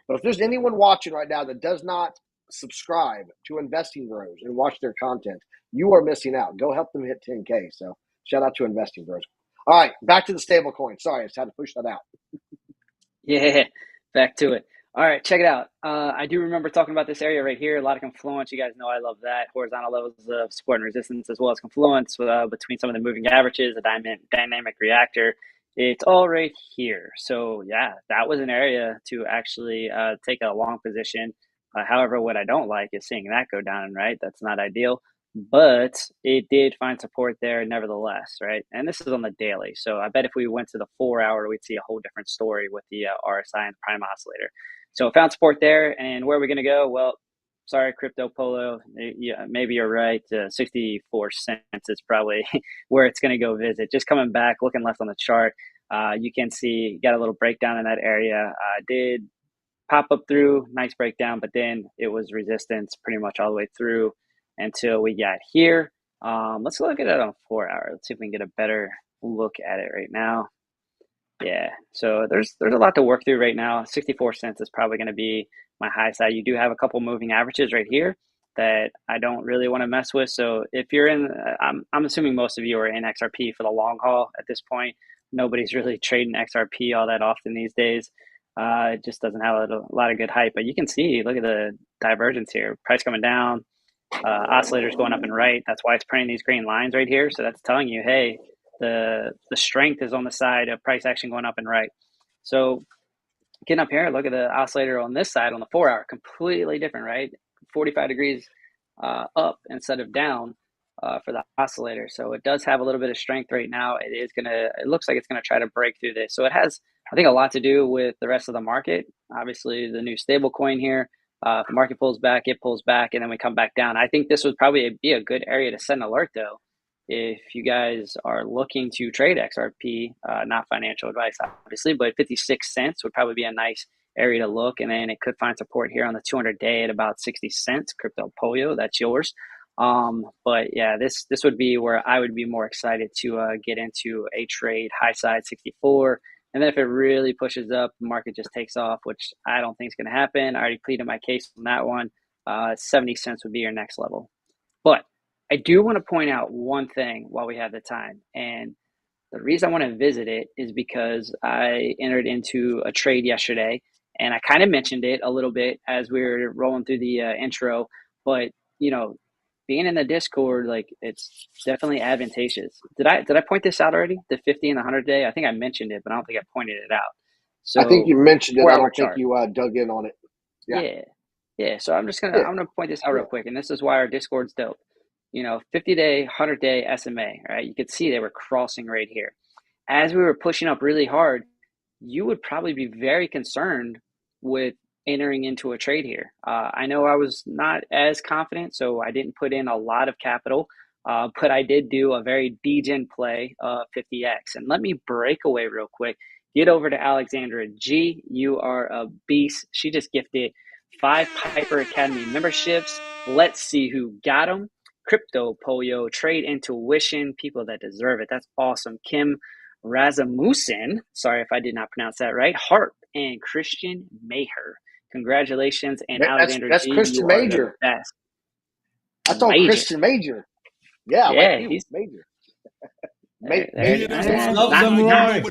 but if there's anyone watching right now that does not subscribe to Investing Bros and watch their content, you are missing out. Go help them hit 10K. So shout out to Investing Bros. All right, back to the stable coin. Sorry, I just had to push that out. Yeah, back to it. All right, check it out. I do remember talking about this area right here. A lot of confluence. You guys know I love that. Horizontal levels of support and resistance, as well as confluence between some of the moving averages, a dynamic reactor. It's all right here. So yeah, that was an area to actually take a long position. However, what I don't like is seeing that go down, right? That's not ideal, but it did find support there nevertheless, right? And this is on the daily. So I bet if we went to the 4 hour, we'd see a whole different story with the RSI and the prime oscillator. So it found support there. And where are we going to go? Well, sorry, Crypto Polo. Yeah, maybe you're right. 64 cents is probably where it's going to go visit. Just coming back, looking left on the chart. You can see, got a little breakdown in that area. Did pop up through, nice breakdown, but then it was resistance pretty much all the way through until we got here. Let's look at it on 4 hour. Let's see if we can get a better look at it right now. Yeah, so there's a lot to work through right now. 64 cents is probably going to be my high side. You do have a couple moving averages right here that I don't really want to mess with. So if you're in, I'm assuming most of you are in XRP for the long haul at this point. Nobody's really trading XRP all that often these days. It just doesn't have a lot of good hype. But you can see, look at the divergence here. Price coming down, oscillators going up and right. That's why it's printing these green lines right here. So that's telling you, hey, the strength is on the side of price action going up and right. So getting up here, look at the oscillator on this side on the 4 hour, completely different, right? 45 degrees up instead of down for the oscillator. So it does have a little bit of strength right now. It looks like it's gonna try to break through this. So it has, I think, a lot to do with the rest of the market. Obviously, the new stable coin here. If the market pulls back, it pulls back, and then we come back down. I think this would probably be a good area to send an alert, though. If you guys are looking to trade XRP, not financial advice, obviously, but 56 cents would probably be a nice area to look. And then it could find support here on the 200-day at about 60 cents. Crypto Pollo, that's yours. But yeah, this would be where I would be more excited to get into a trade high side 64. And then if it really pushes up, the market just takes off, which I don't think is going to happen. I already pleaded my case on that one. 70 cents would be your next level. But I do want to point out one thing while we have the time. And the reason I want to visit it is because I entered into a trade yesterday, and I kind of mentioned it a little bit as we were rolling through the intro. But being in the Discord, like, it's definitely advantageous. Did I point this out already? The 50 and the 100-day. I think I mentioned it, but I don't think I pointed it out. So I think you mentioned it. I 4-hour don't think chart. you dug in on it. Yeah. So I'm gonna point this out real quick, and this is why our Discord's dope. 50-day, 100-day SMA, right? You could see they were crossing right here. As we were pushing up really hard, you would probably be very concerned with entering into a trade here. I know I was not as confident, so I didn't put in a lot of capital, but I did do a very degen play of 50x. And let me break away real quick. Get over to Alexandra G. You are a beast. She just gifted 5 Piper Academy memberships. Let's see who got them. Crypto Polio, Trade Intuition, people that deserve it. That's awesome. Kim Razamusin, sorry if I did not pronounce that right. Harp and Christian Maher. Congratulations. And Alexander That's G, Christian you are Major. the best. I thought Christian Major. Yeah, yeah, like he's Major. Love some Roy.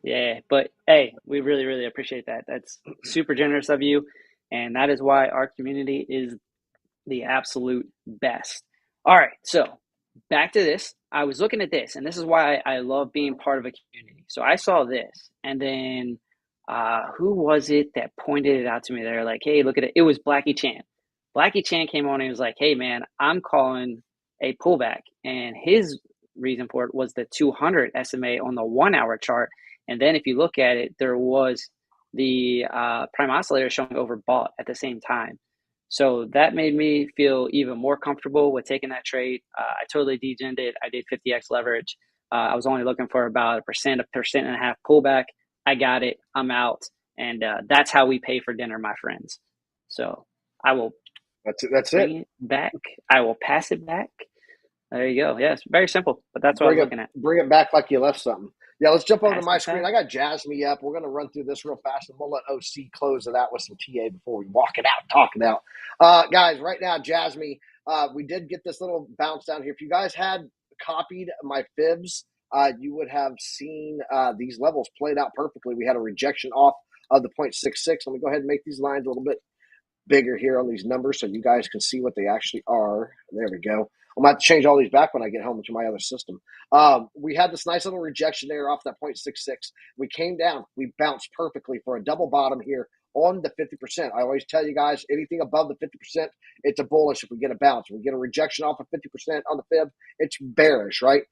Yeah, but hey, we really, really appreciate that. That's super generous of you. And that is why our community is the absolute best. All right, so back to this. I was looking at this, and this is why I love being part of a community. So I saw this, and then who was it that pointed it out to me? They're like, hey, look at it. It was Blackie Chan. Blackie Chan came on and he was like, hey, man, I'm calling a pullback. And his reason for it was the 200 SMA on the 1-hour chart. And then if you look at it, there was the prime oscillator showing overbought at the same time. So that made me feel even more comfortable with taking that trade. I totally degened it. I did 50x leverage. I was only looking for about a percent and a half pullback. I got it. I'm out. And that's how we pay for dinner, my friends. So I will bring it back. I will pass it back. There you go. Yeah, it's very simple, but that's what I was looking at. Bring it back like you left something. Yeah, let's jump over to my screen. I got JASMY up. We're going to run through this real fast, and we'll let OC close it out with some TA before we walk it out, talk it out. Guys, right now, JASMY, we did get this little bounce down here. If you guys had copied my fibs, you would have seen these levels played out perfectly. We had a rejection off of the 0.66. Let me go ahead and make these lines a little bit bigger here on these numbers so you guys can see what they actually are. There we go. I'm going to have to change all these back when I get home to my other system. We had this nice little rejection there off that 0.66. We came down. We bounced perfectly for a double bottom here on the 50%. I always tell you guys, anything above the 50%, it's a bullish if we get a bounce. If we get a rejection off of 50% on the fib, it's bearish, right?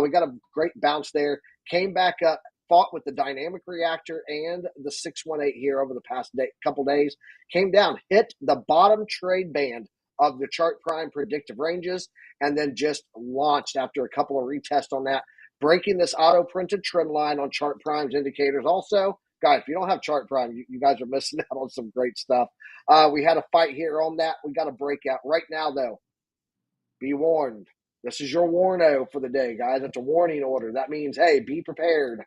We got a great bounce there. Came back up. Fought with the dynamic reactor and the 618 here over the past couple days. Came down, hit the bottom trade band of the chart prime predictive ranges, and then just launched after a couple of retests on that, breaking this auto printed trend line on chart primes indicators. Also, guys, if you don't have chart prime, you guys are missing out on some great stuff. We had a fight here on that. We got a breakout right now, though. Be warned. This is your warno for the day, guys. It's a warning order. That means, hey, be prepared.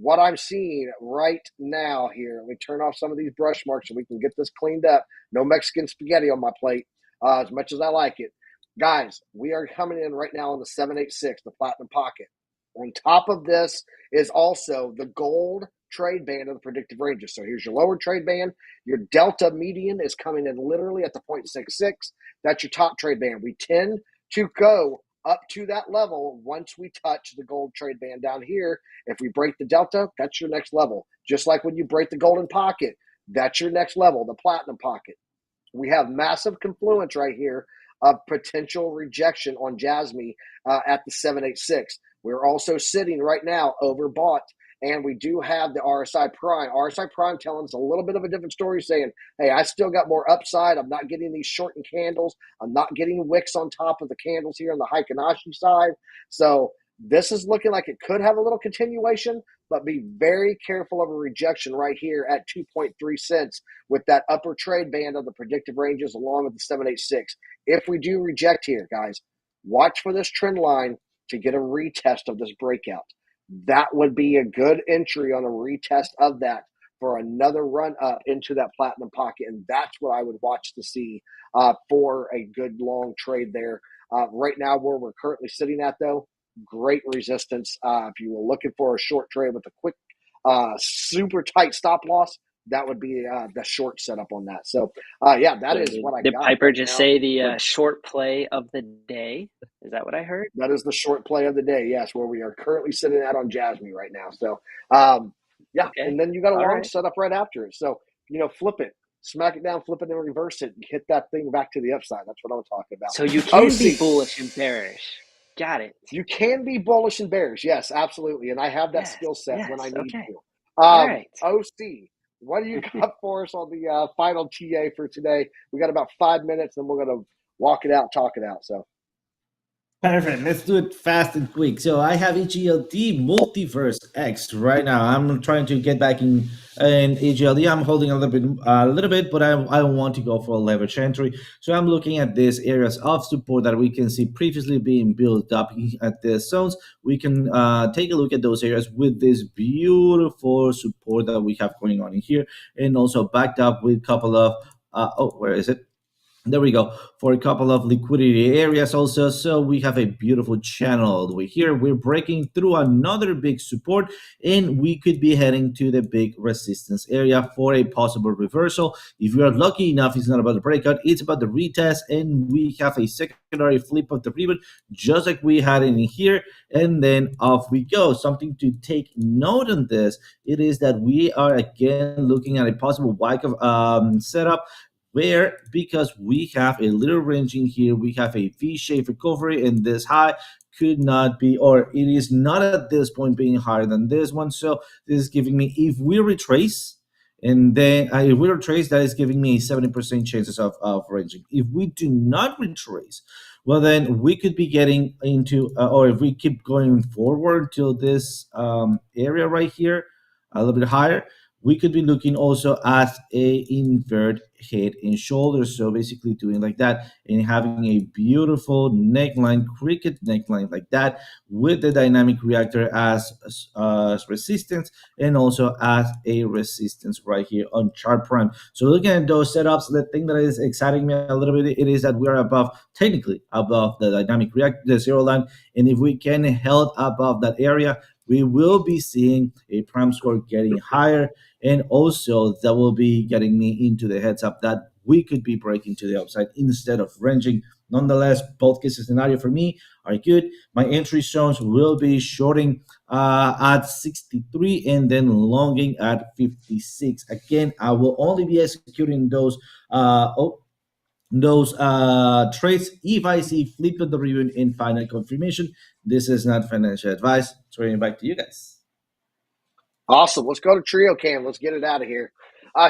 What I'm seeing right now here, let me turn off some of these brush marks so we can get this cleaned up. No Mexican spaghetti on my plate, as much as I like it. Guys, we are coming in right now on the 786, the platinum pocket. On top of this is also the gold trade band of the predictive ranges. So here's your lower trade band. Your delta median is coming in literally at the 0.66. That's your top trade band. We tend to go up to that level once we touch the gold trade band down here. If we break the delta, that's your next level. Just like when you break the golden pocket, that's your next level, the platinum pocket. We have massive confluence right here of potential rejection on JASMY at the 786. We're also sitting right now overbought, and we do have the RSI Prime. RSI Prime telling us a little bit of a different story, saying, hey, I still got more upside. I'm not getting these shortened candles. I'm not getting wicks on top of the candles here on the Heikinashi side. So This is looking like it could have a little continuation, but be very careful of a rejection right here at 2.3 cents with that upper trade band of the predictive ranges along with the 786. If we do reject here, guys, watch for this trend line to get a retest of this breakout. That would be a good entry on a retest of that for another run up into that platinum pocket. And that's what I would watch to see for a good long trade there. Right now, where we're currently sitting at, though, great resistance. If you were looking for a short trade with a quick, super tight stop loss, that would be the short setup on that. So, yeah, that is what I got. Did Piper right just now. say the short play of the day? Is that what I heard? That is the short play of the day, yes, where we are currently sitting at on JASMY right now. So, yeah, Okay. and then you got a All long right. setup right after it. So, flip it, smack it down, flip it, and reverse it, and hit that thing back to the upside. That's what I'm talking about. So you can OC. be bullish and bearish. Got it. You can be bullish and bearish, yes, absolutely, and I have that skill set when I need okay. to. All right. OC, what do you got for us on the final TA for today? We got about 5 minutes, and we're gonna walk it out, talk it out. So. Perfect. Let's do it fast and quick. So I have EGLD Multiverse X right now. I'm trying to get back in EGLD. I'm holding a little bit, but I want to go for a leverage entry. So I'm looking at these areas of support that we can see previously being built up at the zones. We can take a look at those areas with this beautiful support that we have going on in here, and also backed up with a couple of where is it? There we go, for a couple of liquidity areas also. So we have a beautiful channel all the way here. We're breaking through another big support, and we could be heading to the big resistance area for a possible reversal. If you are lucky enough, it's not about the breakout, it's about the retest, and we have a secondary flip of the rebound just like we had in here, and then off we go. Something to take note on this, it is that we are again looking at a possible Wyckoff setup, where because we have a little range in here, we have a V-shaped recovery, and this high could not be, or it is not at this point being higher than this one. So this is giving me, if we retrace, and then if we retrace, that is giving me a 70% chances of ranging. If we do not retrace, well, then we could be getting into, or if we keep going forward till this area right here, a little bit higher, we could be looking also at a invert head and shoulders. So basically doing like that and having a beautiful neckline, cricket neckline like that, with the dynamic reactor as resistance, and also as a resistance right here on chart prime. So looking at those setups, the thing that is exciting me a little bit, it is that we are above, technically above the dynamic reactor, the zero line. And if we can held above that area, we will be seeing a prime score getting higher, and also that will be getting me into the heads up that we could be breaking to the upside instead of ranging. Nonetheless, both cases scenario for me are good. My entry zones will be shorting at 63 and then longing at 56. Again, I will only be executing those trades if I see flip of the review in final confirmation. This is not financial advice. Turning back to you guys. Awesome. Let's go to Trio Cam. Let's get it out of here.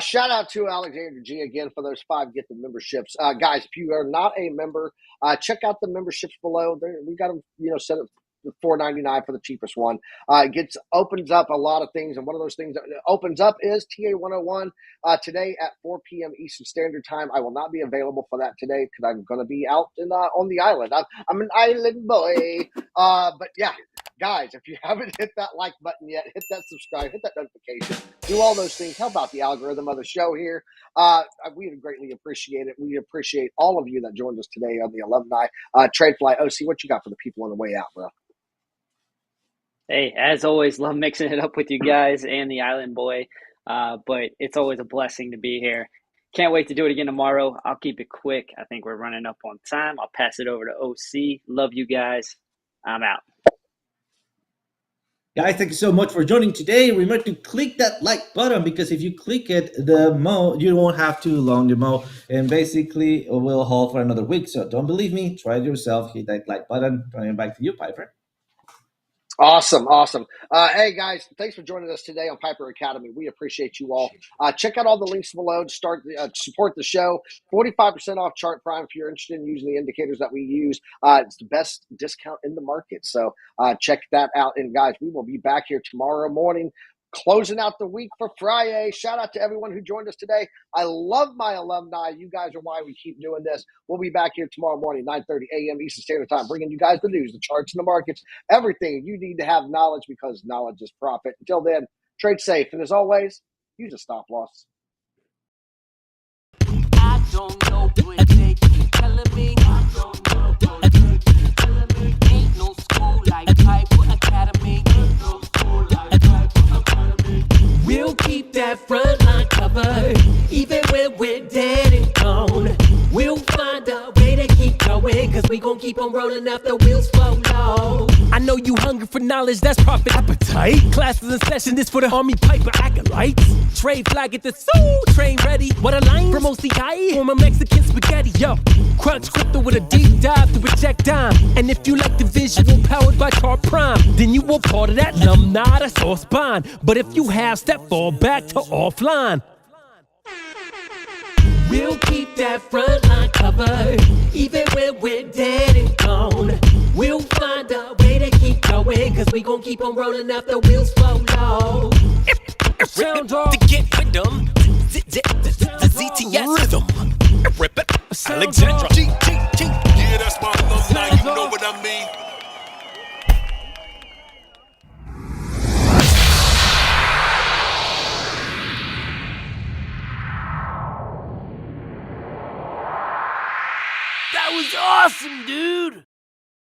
Shout out to Alexander G again for those 5 gift memberships. Guys, if you are not a member, check out the memberships below. We got them, set up $4.99 for the cheapest one. It opens up a lot of things, and one of those things that opens up is TA 101 today at 4 p.m. Eastern Standard Time. I will not be available for that today because I'm going to be out on the island. I'm an island boy. But yeah, guys, if you haven't hit that like button yet, hit that subscribe, hit that notification, do all those things. Help out the algorithm of the show here. We would greatly appreciate it. We appreciate all of you that joined us today on the alumni. TradeFly OC, what you got for the people on the way out, bro? Hey, as always, love mixing it up with you guys and the Island Boy. But it's always a blessing to be here. Can't wait to do it again tomorrow. I'll keep it quick. I think we're running up on time. I'll pass it over to OC. Love you guys. I'm out. Guys, thank you so much for joining today. Remember to click that like button, because if you click it, you won't have too long to mow, and basically it will hold for another week. So don't believe me, try it yourself. Hit that like button. Turning back to you, Piper. Awesome, awesome. Hey guys, thanks for joining us today on Piper Academy. We appreciate you all. Check out all the links below to support the show. 45% off Chart Prime if you're interested in using the indicators that we use. It's the best discount in the market. So check that out. And guys, we will be back here tomorrow morning, closing out the week for Friday. Shout out to everyone who joined us today. I love my alumni. You guys are why we keep doing this. We'll be back here tomorrow morning, 9:30 a.m. Eastern Standard Time, bringing you guys the news, the charts, and the markets, everything you need to have knowledge, because knowledge is profit. Until then, trade safe. And as always, use a stop loss. I don't know what they keep telling me. I don't know what they keep telling me. Ain't no school like Piper Academy. Ain't no school like Piper Academy. We'll keep that front line covered, even when we're dead and gone. We'll find a way to keep going, cause we gon' keep on rolling out the wheels fall low. I know you hungry for knowledge, that's profit appetite. Classes in session, this for the Army Piper acolytes. TradeFly, get the soul train ready. What a line from OCI, from a Mexican spaghetti, yo. Crunch crypto with a deep dive to project dime. And if you like the visual powered by Chart Prime, then you were part of that alumni, that's all spine. But if you have step, fall back to offline. We'll keep that front line covered, even when we're dead and gone. We'll find a way to keep going, cause we gon' keep on rolling out the wheels fall low. Sound off. To get rhythm, the ZTS rhythm. Rip it, Alexandra. Yeah, that's my alumni, you know what I mean? That was awesome, dude!